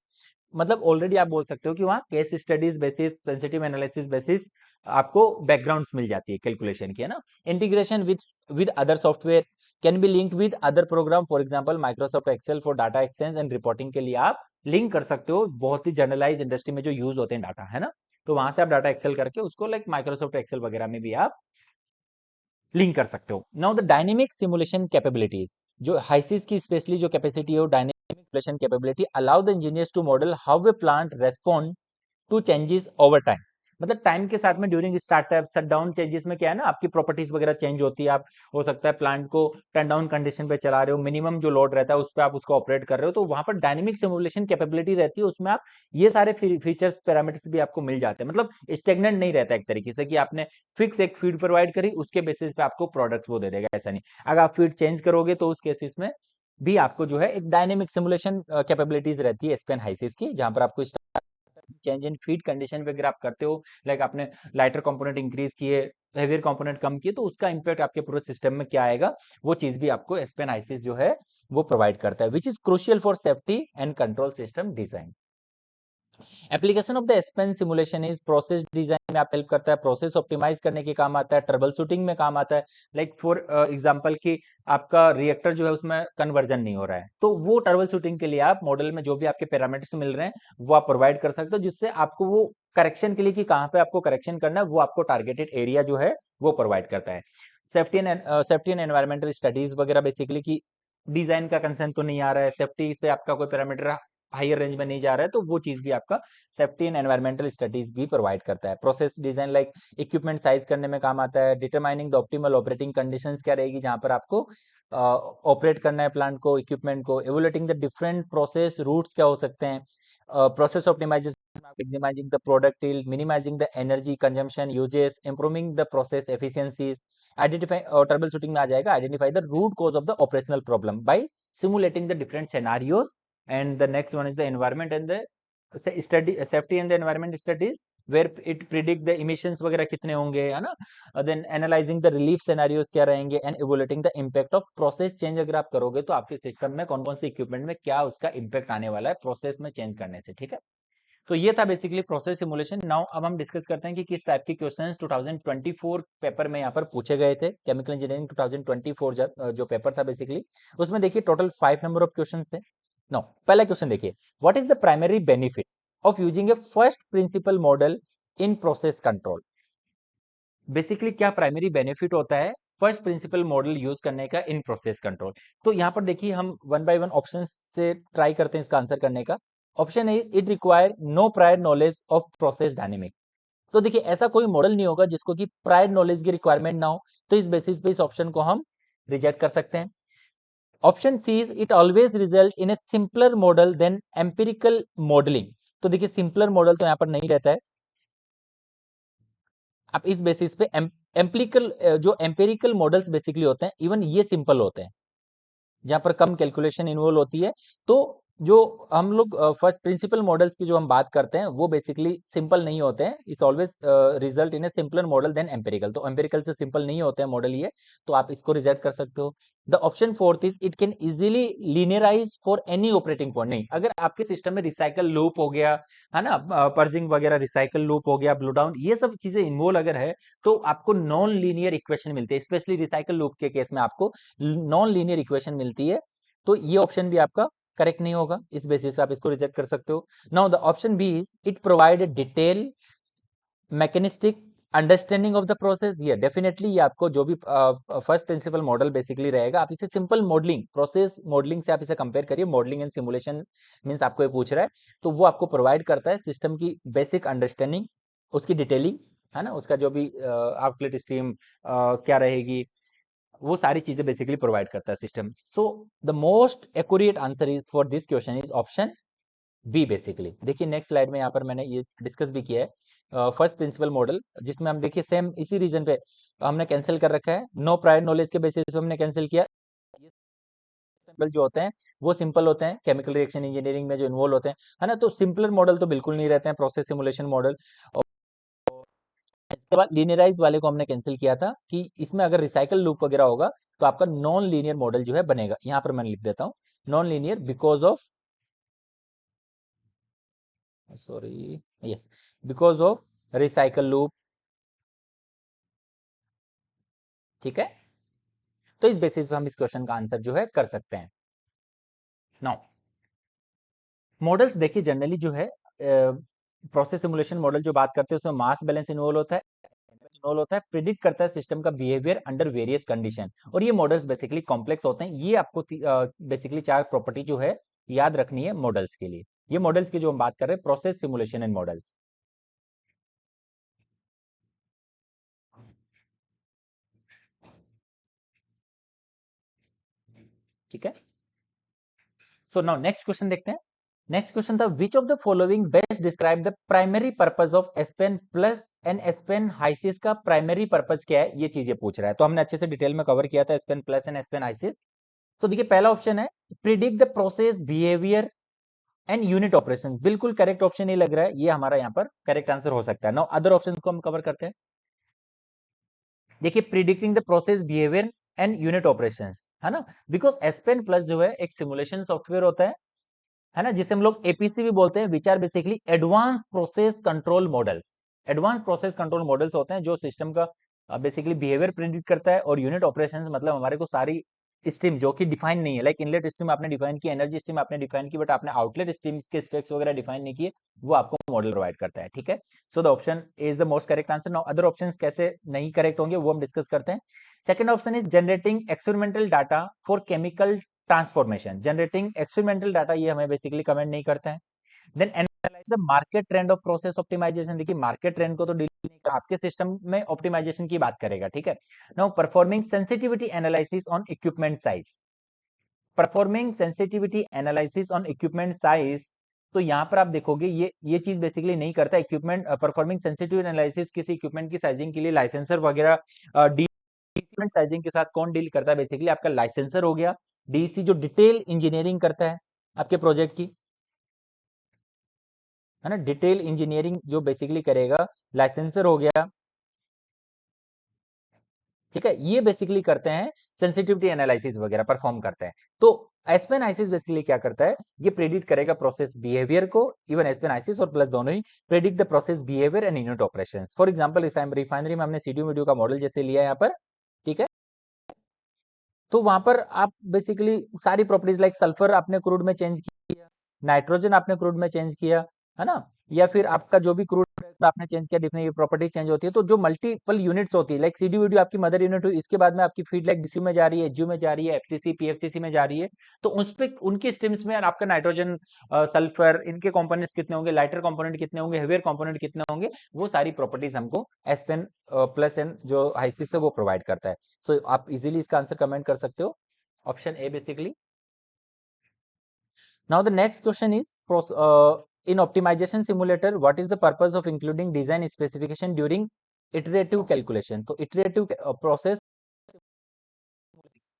मतलब ऑलरेडी आप बोल सकते हो कि वहाँ case studies basis, sensitive analysis basis आपको बैकग्राउंड्स मिल जाती है कैलकुलेशन की, है ना। Integration with other software can be linked with other program, for example Microsoft Excel for data exchange and reporting के लिए आप लिंक कर सकते हो, बहुत ही जनरलाइज इंडस्ट्री में जो यूज होते हैं डाटा, है ना, तो वहां से आप डाटा एक्सेल करके उसको लाइक माइक्रोसॉफ्ट एक्सेल वगैरह में भी आप लिंक कर सकते हो। Now the dynamic simulation capabilities, जो हाइसिस की स्पेशली जो कैपेसिटी है वो dynamic simulation capability allow the engineers to model how a plant respond to changes over time, मतलब टाइम के साथ में during startup shut down changes में क्या है ना, आपकी प्रॉपर्टीज वगैरह चेंज होती है, आप हो सकता है प्लांट को टर्न डाउन कंडीशन पे चला रहे हो, मिनिमम जो लोड रहता है उस पर आप उसको ऑपरेट कर रहे हो, तो वहां पर डायनेमिक सिमुलेशन कैपेबिलिटी रहती है, उसमें आप ये सारे फीचर्स पैरामीटर्स भी आपको मिल जाते हैं, मतलब स्टेगनेंट नहीं रहता एक तरीके से कि आपने फिक्स एक फीड प्रोवाइड करी उसके बेसिस पे आपको प्रोडक्ट्स वो दे देगा, ऐसा नहीं। अगर आप फीड चेंज करोगे तो उस केसेस में भी आपको जो है एक डायनेमिक सिमुलेशन कैपेबिलिटीज रहती है एस्पेन हाइसिस की, जहां पर आपको चेंज इन फीड कंडीशन वगैरह आप करते हो, लाइक आपने लाइटर कंपोनेंट इंक्रीज किए, हेवियर कंपोनेंट कम किए, तो उसका इंपैक्ट आपके पूरे सिस्टम में क्या आएगा, वो चीज भी आपको एस्पेन आईसिस जो है वो प्रोवाइड करता है, which is crucial for safety and control system design. Application of the Aspen simulation is process design में आप हेल्प करता है, प्रोसेस ऑप्टिमाइज करने के काम आता है, ट्रबल शूटिंग में काम आता है। लाइक फॉर एग्जांपल कि आपका रिएक्टर जो है उसमें कन्वर्जन नहीं हो रहा है, तो वो ट्रबल शूटिंग के लिए आप मॉडल में जो भी आपके पैरामीटर्स मिल रहे हैं वो आप प्रोवाइड कर सकते हो, जिससे आपको वो करेक्शन के लिए कि कहाँ पे आपको करेक्शन करना है वो आपको टारगेटेड एरिया जो है वो प्रोवाइड करता है। सेफ्टी एंड एनवायरमेंटल स्टडीज वगैरह बेसिकली कि डिजाइन का कंसर्न तो नहीं आ रहा है, सेफ्टी से आपका कोई पैरामीटर हायर रेंज में नहीं जा रहा है, तो वो चीज भी आपका सेफ्टी एंड एनवायरमेंटल स्टडीज भी प्रोवाइड करता है। Process design like equipment size करने में काम आता है, determining the optimal operating conditions क्या रहेगी जहां पर आपको ऑपरेट करना है प्लांट को, इक्विपमेंट को, evaluating the different process routes क्या हो सकते हैं, process optimization maximizing the product yield, minimizing the energy consumption uses, improving the process efficiencies, identify और troubleshooting में आ जाएगा, identify the root cause of the operational problem by simulating the different scenarios, and the next one is the environment and the study safety and the environment studies where it predict the emissions वगैरह कितने होंगे, है ना। then analyzing the relief scenarios क्या रहेंगे and evaluating the impact of process change। अगर आप करोगे तो आपके सिस्टम में कौन कौन से इक्विपमेंट में क्या उसका इम्पैक्ट आने वाला है प्रोसेस में चेंज करने से, ठीक है। तो ये था बेसिकली प्रोसेस सिमुलेशन। नाउ अब हम डिस्कस करते हैं कि किस टाइप के क्वेश्चंस 2024 पेपर में यहाँ पर पूछे गए थे। केमिकल इंजीनियरिंग 2024 जो पेपर था बेसिकली उसमें देखिए टोटल 5 नंबर ऑफ क्वेश्चन थे। नो, पहला क्वेश्चन देखिए, what is the primary benefit of using A first principle model in process control. Basically क्या प्राइमरी बेनिफिट होता है फर्स्ट प्रिंसिपल मॉडल यूज करने का इन प्रोसेस कंट्रोल। तो यहाँ पर देखिए हम वन बाय वन ऑप्शन से ट्राई करते हैं इसका आंसर करने का। Option is it require no prior knowledge of process dynamic. तो देखिए ऐसा कोई मॉडल नहीं होगा जिसको कि प्रायर नॉलेज की रिक्वायरमेंट ना हो, तो इस बेसिस पे इस ऑप्शन को हम रिजेक्ट कर सकते हैं। Option C is it always result in a simpler model than empirical modelling. तो देखिए सिंपलर मॉडल तो यहाँ पर नहीं रहता है, आप इस बेसिस पे एम्पिरिकल जो एम्पिरिकल मॉडल्स बेसिकली होते हैं इवन ये सिंपल होते हैं जहां पर कम कैलकुलेशन इन्वॉल्व होती है। तो जो हम लोग फर्स्ट प्रिंसिपल मॉडल्स की जो हम बात करते हैं वो बेसिकली सिंपल नहीं होते हैं, is always result in a simpler model than empirical. तो एम्पिरिकल से सिंपल नहीं होते हैं मॉडल ये, तो आप इसको रिजेक्ट कर सकते हो। The option fourth is it can easily linearize for any operating point. नहीं, अगर आपके सिस्टम में रिसाइकल लूप हो गया है ना, पर्जिंग वगैरह रिसाइकल लूप हो गया, ब्लो डाउन, ये सब चीजें इन्वॉल्व अगर है तो आपको नॉन लीनियर इक्वेशन मिलती है, स्पेशली रिसाइकल लूप के केस में आपको नॉन लीनियर इक्वेशन मिलती है। तो ये ऑप्शन भी आपका करेक्ट नहीं होगा, इस बेसिस पे आप इसको रिजेक्ट कर सकते हो। Now the option B is it provide a detail mechanistic understanding of the process. ये डेफिनेटली ये आपको जो भी फर्स्ट प्रिंसिपल मॉडल बेसिकली रहेगा, आप इसे सिंपल मॉडलिंग प्रोसेस मॉडलिंग से आप इसे कंपेयर करिए। मॉडलिंग एंड सिमुलेशन मींस आपको ये पूछ रहा है, तो वो आपको प्रोवाइड करता है सिस्टम की बेसिक अंडरस्टैंडिंग, उसकी डिटेलिंग, है ना, उसका जो भी आउटलेट स्ट्रीम क्या रहेगी, वो सारी चीजें बेसिकली प्रोवाइड करता है system. So the most accurate answer is for this question is option B basically. देखिए नेक्स्ट स्लाइड में यहाँ पर मैंने ये डिस्कस भी किया है फर्स्ट प्रिंसिपल मॉडल, जिसमें हम देखिए सेम इसी रीजन पे हमने कैंसिल कर रखा है, नो प्रायर नॉलेज के बेसिस पे हमने कैंसिल किया। ये सिंपल जो होते हैं वो सिंपल होते हैं, केमिकल रिएक्शन इंजीनियरिंग में जो इन्वॉल्व होते हैं, है ना, तो सिंपलर मॉडल तो बिल्कुल नहीं रहते हैं प्रोसेस सिमुलेशन मॉडल। इसके बाद लीनियराइज वाले को हमने कैंसिल किया था कि इसमें अगर रिसाइकल लूप वगैरह होगा तो आपका नॉन लीनियर मॉडल जो है बनेगा। यहां पर मैं लिख देता हूं non linear because of, sorry, yes, because of recycle loop, ठीक है। तो इस बेसिस पे हम इस क्वेश्चन का आंसर जो है कर सकते हैं। नाउ मॉडल्स देखिए जनरली जो है प्रोसेस सिमुलेशन मॉडल जो बात करते हैं उसमें मास बैलेंस इन्वॉल्व होता है, प्रिडिक्ट करता है सिस्टम का बिहेवियर अंडर वेरियस कंडीशन, और ये मॉडल्स बेसिकली कॉम्प्लेक्स होते हैं। ये आपको बेसिकली 4 प्रॉपर्टी जो है याद रखनी है मॉडल्स के लिए। ये मॉडल्स की जो हम बात कर रहे हैं प्रोसेस सिमुलेशन एंड मॉडल्स, ठीक है। सो नाउ नेक्स्ट क्वेश्चन देखते हैं। नेक्स्ट क्वेश्चन था which of the following best describe the primary purpose of Aspen plus and Aspen HYSYS. का प्राइमरी पर्पस क्या है ये चीजें पूछ रहा है, तो हमने अच्छे से डिटेल में कवर किया था एस्पेन प्लस एंड एस्पेन हाइसिस। तो देखिए पहला ऑप्शन है predict the process behaviour and unit operation, बिल्कुल करेक्ट ऑप्शन ही लग रहा है, ये हमारा यहाँ पर करेक्ट आंसर हो सकता है। नाउ अदर ऑप्शंस को हम कवर करते हैं। देखिए predicting the process behaviour and unit operations, है ना, बिकॉज एस्पेन प्लस जो है एक सिमुलेशन सॉफ्टवेयर होता है है ना, जिसे हम लोग एपीसी भी बोलते हैं, which are basically advance process control models. Advance process control models होते हैं जो सिस्टम का बेसिकली बिहेवियर प्रेडिक्ट करता है, और यूनिट ऑपरेशंस मतलब हमारे को सारी स्ट्रीम जो कि डिफाइन नहीं है, लाइक इनलेट स्ट्रीम आपने डिफाइन की, एनर्जी स्ट्रीम आपने डिफाइन की, बट आपने आउटलेट स्ट्रीम के स्पेक्स वगैरह डिफाइन नहीं किए, वो आपको मॉडल प्रोवाइड करता है। ठीक है, so the option is the most correct answer. Now other options कैसे नहीं करेक्ट होंगे वो हम डिस्कस करते हैं। Second option is generating experimental data for chemical transformation. Generating experimental data, ये हमें बेसिकली कमेंट नहीं करता है। Then analyze the market trend of process optimization. देखिए मार्केट ट्रेंड को तो डील नहीं कर, आपके सिस्टम में ऑप्टिमाइजेशन की बात करेगा। ठीक है, now performing sensitivity analysis on equipment size. Performing sensitivity analysis on equipment size, तो यहाँ पर आप देखोगे ये चीज बेसिकली नहीं करता। इक्विपमेंट परफॉर्मिंग सेंसिटिविटी एनालिसिस किसी इक्विपमेंट की साइजिंग के लिए लाइसेंसर वगैरह, डीसी साइजिंग के साथ कौन डील करता है, बेसिकली आपका लाइसेंसर हो गया। डीसी जो डिटेल इंजीनियरिंग करता है आपके प्रोजेक्ट की, है ना, डिटेल इंजीनियरिंग जो बेसिकली करेगा, लाइसेंसर हो गया। ठीक है, ये बेसिकली करते हैं सेंसिटिविटी एनालिसिस वगैरह परफॉर्म करते हैं। तो एस्पेनाइसिस बेसिकली क्या करता है, ये प्रेडिक्ट करेगा प्रोसेस बिहेवियर को। इवन एस्पेनाइसिस और प्लस दोनों ही predict the process behaviour and unit operations. For example इस टाइम रिफाइनरी में हमने सीडीयू वीडियो का मॉडल जैसे लिया है यहाँ पर। ठीक है, तो वहां पर आप बेसिकली सारी प्रॉपर्टीज लाइक सल्फर आपने क्रूड में चेंज किया, नाइट्रोजन आपने क्रूड में चेंज किया, है ना, या फिर आपका जो भी क्रूड आपने चेंज किया, डिफरेंट प्रॉपर्टी चेंज होती है। तो जो मल्टीपल यूनिट्स होती है, लाइक सीडी वीडियो आपकी मदर यूनिट हुई, इसके बाद में आपकी फीड लाइक डीसी में जा रही है, एचयू में जा रही है, एफसीसी पीएफसीसी में जा रही है, तो उस पे उनकी स्ट्रीम्स में आपका नाइट्रोजन, सल्फर, इनके कंपोनेंट्स कितने होंगे, लाइटर कंपोनेंट कितने होंगे, हेवियर कंपोनेंट कितने होंगे, वो सारी प्रॉपर्टीज हमको एसपेन प्लस एन जो हाइसिस है वो प्रोवाइड करता है। सो आप इजीली इसका आंसर कमेंट कर सकते हो, option A basically. Now the next question is in optimization simulator, what is the purpose of including design specification during iterative calculation? तो iterative process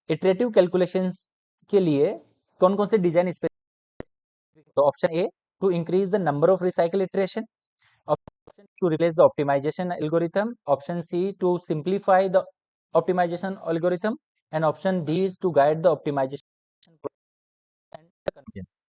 iterative calculations के लिए कौन कौन से डिजाइन स्पेसिफिकेशन? तो option A to increase the number of recycle iteration, option to replace the optimization algorithm, option C to simplify the optimization algorithm, and option D is to guide the optimization and convergence.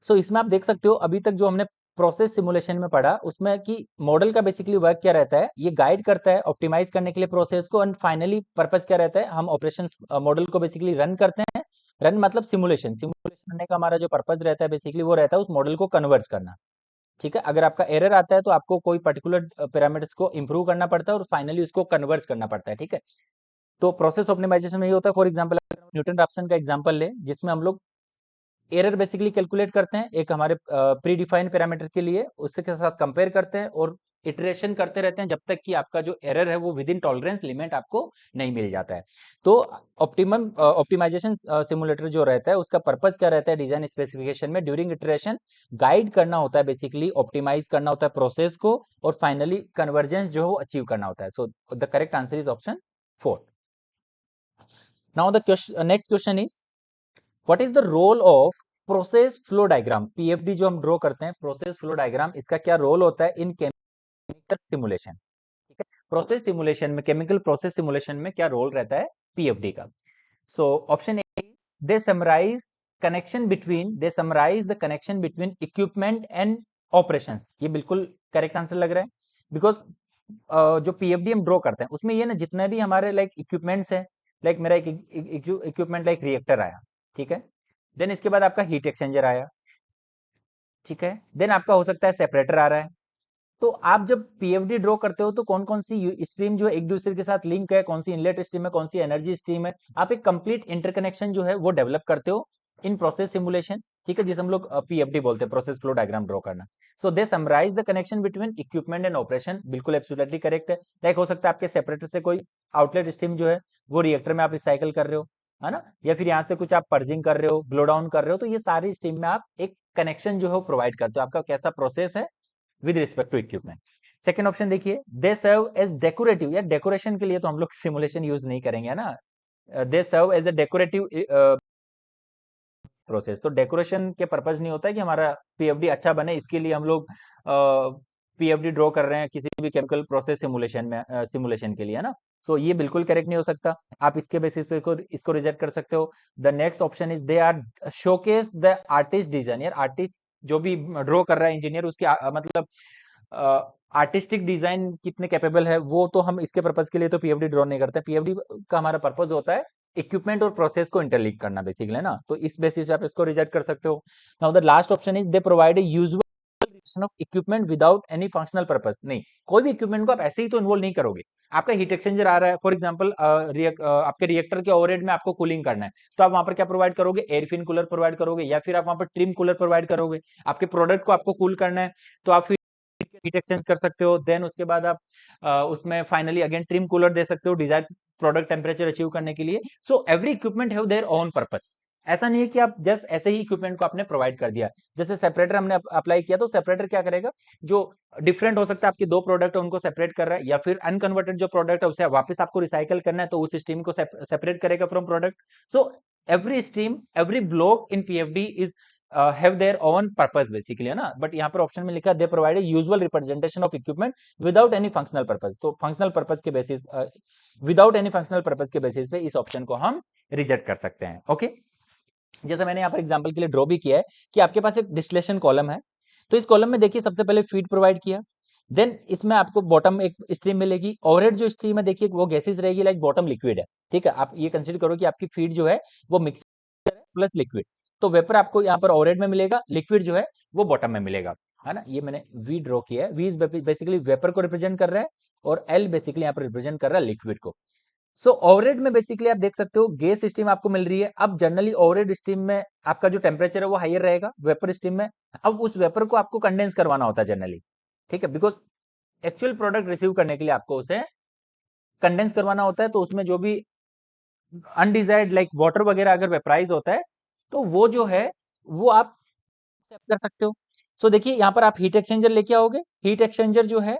So इसमें आप देख सकते हो अभी तक जो हमने process simulation में पढ़ा उसमें कि मॉडल का बेसिकली वर्क क्या रहता है, ये गाइड करता है ऑप्टिमाइज करने के लिए प्रोसेस को, एंड फाइनली पर्पस क्या रहता है, हम ऑपरेशंस मॉडल को बेसिकली रन करते हैं। रन मतलब सिमुलेशन, सिमुलेशन करने का हमारा जो पर्पस रहता है बेसिकली वो रहता है उस मॉडल को कन्वर्ट करना। ठीक है, अगर आपका एरर आता है तो आपको कोई पर्टिकुलर पैरामीटर्स को इंप्रूव करना पड़ता है और फाइनली उसको कन्वर्ट करना पड़ता है। ठीक है, तो प्रोसेस ऑप्टिमाइजेशन में ये होता है, फॉर एग्जाम्पल न्यूटन रैप्सन का एग्जाम्पल ले, जिसमें हम लोग एरर बेसिकली कैलकुलेट करते हैं एक हमारे प्री डिफाइंड पैरामीटर के लिए, उसके साथ कंपेयर करते हैं और इटरेशन करते रहते हैं जब तक कि आपका जो एरर है वो विद इन टॉलरेंस लिमिट आपको नहीं मिल जाता है। तो ऑप्टिमम ऑप्टिमाइजेशन सिमुलेटर जो रहता है उसका पर्पस क्या रहता है, डिजाइन स्पेसिफिकेशन में ड्यूरिंग इटरेशन गाइड करना होता है, बेसिकली ऑप्टिमाइज करना होता है प्रोसेस को, और फाइनली कन्वर्जेंस जो है वो अचीव करना होता है। So the correct answer is option 4। Now the next question is what is the role of process flow diagram. PFD जो हम ड्रॉ करते हैं प्रोसेस फ्लो डायग्राम, इसका क्या रोल होता है इन केमिकल सिमुलेशन। ठीक है, प्रोसेस सिमुलेशन में, केमिकल प्रोसेस सिमुलेशन में क्या रोल रहता है पीएफडी का। So option A, they summarize they summarise the connection between equipment and operations. ये बिल्कुल करेक्ट आंसर लग रहा है, बिकॉज जो पीएफडी हम ड्रॉ करते हैं उसमें ये ना जितने भी हमारे लाइक इक्विपमेंट्स हैं, लाइक मेरा एक इक्विपमेंट लाइक रिएक्टर आया, ठीक है, देन इसके बाद आपका हीट एक्सचेंजर आया, ठीक है, देन आपका हो सकता है सेपरेटर आ रहा है। तो आप जब पीएफडी ड्रॉ करते हो तो कौन कौन सी स्ट्रीम जो एक दूसरे के साथ लिंक है, कौन सी इनलेट स्ट्रीम है, कौन सी एनर्जी स्ट्रीम है, आप एक कंप्लीट इंटरकनेक्शन जो है वो डेवलप करते हो इन प्रोसेस सिमुलेशन। ठीक है, जिसे हम लोग पीएफडी बोलते हैं, प्रोसेस फ्लो डायग्राम ड्रॉ करना। So they summarise the connection between equipment and operation, बिल्कुल एब्सोल्युटली करेक्ट है। लाइक हो सकता है आपके सेपरेटर से कोई आउटलेट स्ट्रीम जो है वो रिएक्टर में आप रिसाइकल कर रहे हो, है ना, या फिर यहाँ से कुछ आप पर्जिंग कर रहे हो, ब्लो डाउन कर रहे हो, तो ये सारी स्ट्रीम में आप एक कनेक्शन जो है प्रोवाइड करते हो। आपका कैसा प्रोसेस है with respect to equipment. Second option देखिए, दे सर्व एज डेकोरेटिव, या डेकोरेशन के लिए तो हम लोग सिमुलेशन यूज नहीं करेंगे, है ना, they serve as a decorative process. तो डेकोरेशन के पर्पज नहीं होता है कि हमारा पीएफडी अच्छा बने, इसके लिए हम लोग पीएफडी ड्रॉ कर रहे हैं किसी भी केमिकल प्रोसेस सिमुलेशन में, सिमुलेशन के लिए, है ना। सो ये बिल्कुल करेक्ट नहीं हो सकता, आप इसके बेसिस पे इसको रिजेक्ट कर सकते हो। The next option is they are showcase the artist designer, artist जो भी ड्रॉ कर रहा है इंजीनियर उसकी मतलब आर्टिस्टिक डिजाइन कितने कैपेबल है, वो तो हम इसके पर्पज के लिए तो पीएफडी ड्रॉ नहीं करते। पीएफडी का हमारा पर्पज होता है इक्विपमेंट और प्रोसेस को इंटरलिंक करना बेसिकली, है ना, तो इस बेसिस पे आप इसको रिजेक्ट कर सकते हो। Now the last option is they provide a usual of equipment without any functional purpose. नहीं, कोई भी इक्विपमेंट को आप ऐसे ही तो इन्वॉल्व नहीं करोगे। आपका हीट एक्सचेंजर आ रहा है फॉर एग्जांपल, आपके रिएक्टर के ओवरहेड में आपको कूलिंग करना है, तो आप वहां पर क्या प्रोवाइड करोगे, एयरफिन कूलर प्रोवाइड करोगे, या फिर आप वहां पर ट्रिम कूलर प्रोवाइड करोगे। आपके प्रोडक्ट को आपको कूल करना है तो आप हीट एक्सचेंज कर सकते हो। देन उसके बाद आप उसमें फाइनली अगेन ट्रिम कूलर दे सकते हो डिजायर प्रोडक्ट टेम्परेचर अचीव करने के लिए। So every equipment have their own purpose. ऐसा नहीं है कि आप जस्ट ऐसे ही इक्विपमेंट को आपने प्रोवाइड कर दिया। जैसे सेपरेटर हमने अप्लाई किया तो सेपरेटर क्या करेगा, जो डिफरेंट हो सकता है आपके दो प्रोडक्ट है उनको सेपरेट कर रहा है, या फिर अनकन्वर्टेड जो प्रोडक्ट है उसे वापस आपको रिसाइकल करना है तो उस स्ट्रीम को सेपरेट करेगा from product. So every stream every block in PFD is have their own purpose basically, है ना। बट यहाँ पर ऑप्शन में लिखा they provide usual representation of equipment without any functional purpose. तो फंक्शनल पर्पस के basis, without any functional purpose के basis पे इस ऑप्शन को हम रिजेक्ट कर सकते हैं। ओके, जैसे मैंने यहाँ पर एग्जांपल के लिए ड्रॉ भी किया है कि आपके पास एक डिस्टिलेशन कॉलम है, तो इस कॉलम में देखिए सबसे पहले फीड प्रोवाइड किया, देन इसमें आपको बॉटम एक स्ट्रीम मिलेगी, ओवरहेड जो स्ट्रीम है देखिए वो गैसेस रहेगी, लाइक बॉटम लिक्विड है, ठीक है। आप ये कंसीडर करो कि आपकी फीड जो है वो मिक्सर है प्लस लिक्विड, तो वेपर आपको यहाँ पर ओवरहेड में मिलेगा, लिक्विड जो है वो बॉटम में मिलेगा, है ना। ये मैंने वी ड्रॉ किया है, वी इज बेसिकली वेपर को रिप्रेजेंट कर रहा है और एल बेसिकली यहाँ पर रिप्रेजेंट कर रहा है लिक्विड को। सो ओवरहेड में बेसिकली आप देख सकते हो गैस स्ट्रीम आपको मिल रही है। अब जनरली ओवरहेड स्ट्रीम में आपका जो टेम्परेचर है वो हायर रहेगा वेपर स्ट्रीम में। अब उस वेपर को आपको कंडेंस करवाना होता है जनरली, ठीक है, बिकॉज एक्चुअल प्रोडक्ट रिसीव करने के लिए आपको उसे कंडेंस करवाना होता है, तो उसमें जो भी अनडिजायर्ड लाइक वाटर वगैरह अगर वेपराइज होता है तो वो जो है वो आप एक्सेप्ट कर सकते हो। सो देखिए यहाँ पर आप हीट एक्सचेंजर लेके आओगे, हीट एक्सचेंजर जो है,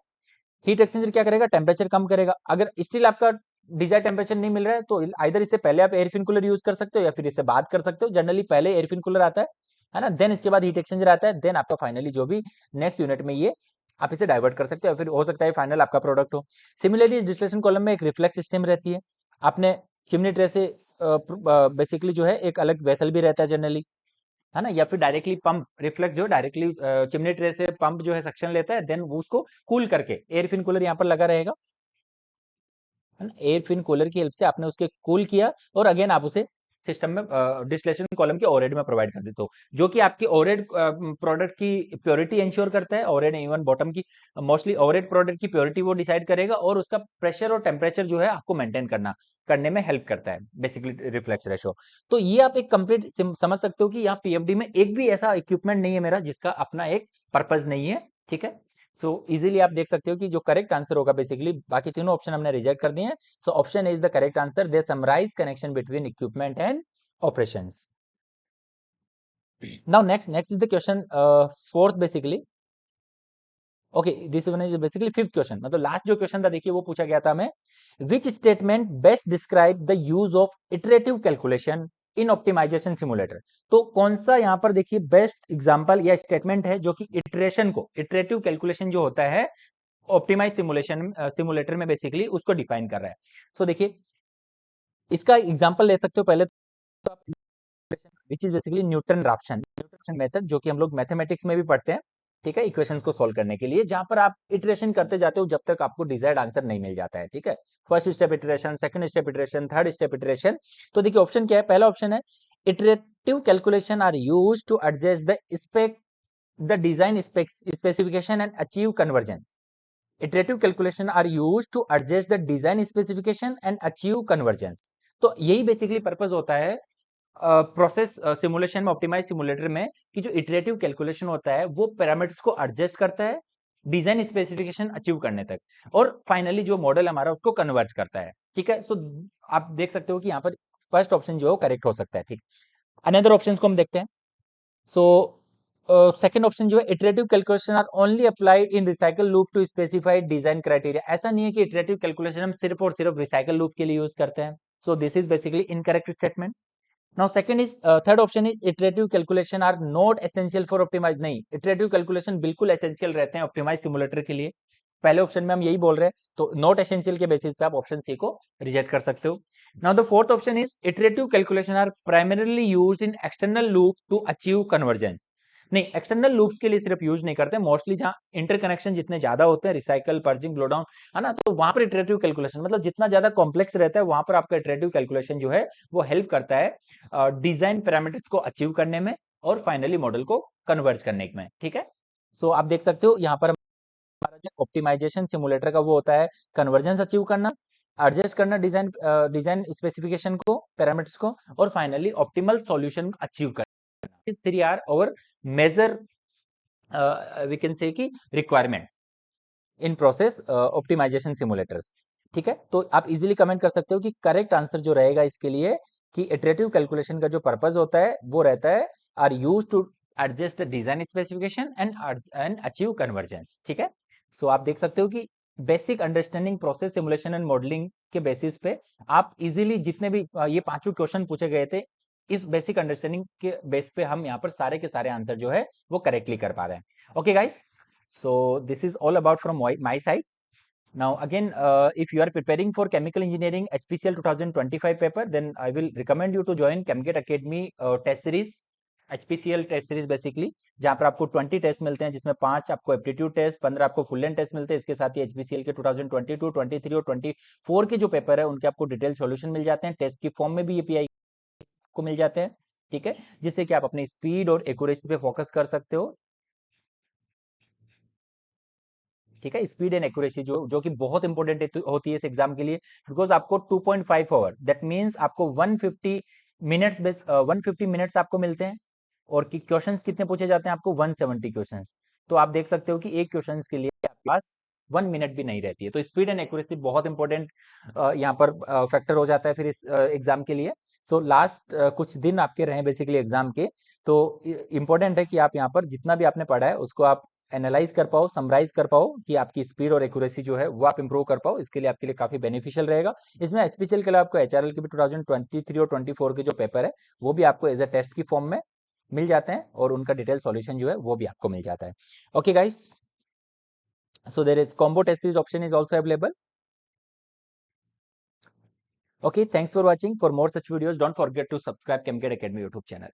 हीट एक्सचेंजर क्या करेगा, टेम्परेचर कम करेगा। अगर स्टिल आपका डिजायर टेम्परेचर नहीं मिल रहा है तो आइदर इससे पहले आप एयरफिन कूलर यूज कर सकते हो या फिर इससे बाद कर सकते हो। जनरली पहले एयरफिन कूलर आता है ना, देन इसके बाद हीट एक्सचेंजर आता है, देन आपका फाइनली जो भी नेक्स्ट यूनिट में ये आप इसे डाइवर्ट कर सकते हो, फिर हो सकता है फाइनल आपका प्रोडक्ट हो। सिमिलरली इस डिस्टिलेशन कॉलम में एक रिफ्लेक्स सिस्टम रहती है, आपने चिमनी ट्रे से बेसिकली जो है एक अलग वेसल भी रहता है जनरली, है ना, या फिर डायरेक्टली पंप रिफ्लेक्स जो डायरेक्टली चिमनी ट्रे से पंप जो है सक्शन लेता है, देन वो उसको कूल करके एयरफिन कूलर यहाँ पर लगा रहेगा, है ना, एयर फिन कूलर की हेल्प से आपने उसके कूल किया और अगेन आप उसे सिस्टम में डिस्टिलेशन कॉलम के ओवरहेड में प्रोवाइड कर देते हो, जो कि आपकी ओवरहेड प्रोडक्ट की प्योरिटी इंश्योर करता है। ओवरहेड इवन बॉटम की मोस्टली ओवरहेड प्रोडक्ट की प्योरिटी वो डिसाइड करेगा और उसका प्रेशर और टेम्परेचर जो है आपको मेंटेन करने में हेल्प करता है बेसिकली रिफ्लेक्स रेशो। तो ये आप एक कंप्लीट समझ सकते हो कि यहाँ पीएफडी में एक भी ऐसा इक्विपमेंट नहीं है मेरा जिसका अपना एक पर्पज नहीं है, ठीक है। सो इजीली आप देख सकते हो कि जो करेक्ट आंसर होगा बेसिकली, बाकी तीनों ऑप्शन हमने रिजेक्ट कर दिए हैं। So option is the correct answer, they summarize connection between equipment and operations. Now next is the question fourth basically, okay this one is basically fifth question, मतलब last जो question था देखिए वो पूछा गया था हमें, which statement best describe the use of iterative calculation in optimization simulator. तो कौन सा यहाँ पर देखिए बेस्ट एग्जांपल या स्टेटमेंट है जो कि इटरेशन को, इटरेटिव कैलकुलेशन जो होता है ऑप्टिमाइज सिमुलेशन सिमुलेटर में बेसिकली उसको डिफाइन कर रहा है। सो देखिए इसका एग्जांपल ले सकते हो पहले तो आप, which is basically Newton Raphson method, जो कि हम लोग मैथमेटिक्स में भी पढ़ते हैं, ठीक है, इक्वेशंस को सॉल्व करने के लिए, जहां पर आप इटरेशन करते जाते हो जब तक आपको डिजायर्ड आंसर नहीं मिल जाता है, ठीक है। First step iteration, second step iteration, third step iteration. तो देखिए ऑप्शन क्या है, पहला ऑप्शन है iterative calculation are use to adjust the design specification and achieve convergence. Iterative calculation are used to adjust the design specification and achieve convergence। तो यही basically purpose होता है प्रोसेस सिमुलेशन में, ऑप्टिमाइज सिमुलेटर में, कि जो iterative calculation होता है वो पैरामीटर्स को एडजस्ट करता है डिजाइन स्पेसिफिकेशन अचीव करने तक, और फाइनली जो मॉडल हमारा उसको कन्वर्ज करता है, ठीक है। सो आप देख सकते हो कि यहाँ पर फर्स्ट ऑप्शन जो है वो करेक्ट हो सकता है, ठीक। अनदर ऑप्शन को हम देखते हैं। सो सेकंड ऑप्शन जो है iterative calculation are only applied in recycle loop to specified design criteria. ऐसा नहीं है कि इटरेटिव कैलकुलेशन हम सिर्फ और सिर्फ रिसाइकल लूप के लिए यूज करते हैं। So this is basically incorrect statement. Now second is, third option is iterative calculation are not essential for optimize. नहीं, इटरेटिव कैलकुलेशन बिल्कुल एसेंशियल रहते हैं ऑप्टिमाइज सिमुलेटर के लिए। पहले ऑप्शन में हम यही बोल रहे हैं, तो नॉट एसेंशियल के बेसिस पे आप ऑप्शन सी को रिजेक्ट कर सकते हो। Now the fourth option is iterative calculation are primarily used in external loop to achieve convergence. नहीं, एक्सटर्नल लूप्स के लिए सिर्फ यूज नहीं करते, मोस्टली जहां इंटरकनेक्शन जितने ज्यादा होते हैं, रिसाइकल, पर्जिंग, ब्लो डाउन, है ना, तो वहां पर इटरेटिव कैलकुलेशन मतलब जितना ज्यादा कॉम्प्लेक्स रहता है वहां पर आपका इटरेटिव कैलकुलेशन जो है वो हेल्प करता है डिजाइन पैरामीटर्स को अचीव करने में और फाइनली मॉडल को कन्वर्ज करने में। ठीक है, सो आप देख सकते हो यहाँ पर हमारा जो ऑप्टिमाइजेशन सिमुलेटर का वो होता है कन्वर्जेंस अचीव करना, एडजस्ट करना डिजाइन स्पेसिफिकेशन को, पैरामीटर्स को, और फाइनली ऑप्टिमल सॉल्यूशन अचीव करना। थ्री आर और मेजर वी कैन से कि requirement in process optimization simulators. ठीक है, तो आप इजीली कमेंट कर सकते हो कि करेक्ट आंसर जो रहेगा इसके लिए कि इटरेटिव कैलकुलेशन का जो पर्पस होता है वो रहता है are use to adjust design specification and achieve convergence. ठीक है, सो आप देख सकते हो कि basic understanding process simulation and modelling के बेसिस पे आप इजीली जितने भी ये पांचों क्वेश्चन पूछे गए थे, इस बेसिक अंडरस्टैंडिंग के बेस पे हम यहाँ पर सारे के सारे आंसर जो है वो करेक्टली कर पा रहे हैं। Okay guys, so this is all about from my side. Now again, if you are preparing for chemical engineering HPCL 2025 paper, then I will recommend you to join ChemGate Academy test series, HPCL test series basically, जहां पर आपको 20 test मिलते हैं, जिसमें 5 आपको aptitude test, 15 आपको full length test मिलते हैं। इसके साथ ही HPCL के 2022, 23 और 24 के जो पेपर है उनके आपको डिटेल सॉल्यूशन मिल जाते हैं, टेस्ट की फॉर्म में भी एपीआई को मिल जाते हैं। ठीक है, जिससे कि आप अपनी स्पीड और एक्यूरेसी पे फोकस कर सकते हो। ठीक है, स्पीड एंड एक्यूरेसी जो कि बहुत इंपॉर्टेंट होती है इस एग्जाम के लिए, बिकॉज आपको 2.5 आवर, दैट मींस आपको 150 मिनट्स 150 मिनट्स आपको मिलते हैं, और कि क्वेश्चंस कितने पूछे जाते हैं आपको 170 क्वेश्चंस। तो आप देख सकते हो कि एक क्वेश्चंस के लिए आपके पास 1 मिनट भी नहीं रहती है। तो स्पीड एंड एक्यूरेसी बहुत इंपॉर्टेंट यहाँ पर फैक्टर हो जाता है फिर इस एग्जाम के लिए। सो लास्ट कुछ दिन आपके रहे बेसिकली एग्जाम के, तो इंपॉर्टेंट है कि आप यहाँ पर जितना भी आपने पढ़ा है उसको आप एनालाइज कर पाओ, समराइज कर पाओ, कि आपकी स्पीड और एक्यूरेसी जो है वो आप इंप्रूव कर पाओ। इसके लिए आपके लिए काफी बेनिफिशियल रहेगा। इसमें एचपीसीएल के लिए आपको एचआरएल के भी 2023 और 24 के जो पेपर है वो भी आपको एज अ टेस्ट की फॉर्म में मिल जाते हैं, और उनका डिटेल सॉल्यूशन जो है वो भी आपको मिल जाता है। Okay guys, so there is combo test series option is also available. Okay, thanks for watching. For more such videos, don't forget to subscribe ChemGate Academy YouTube channel.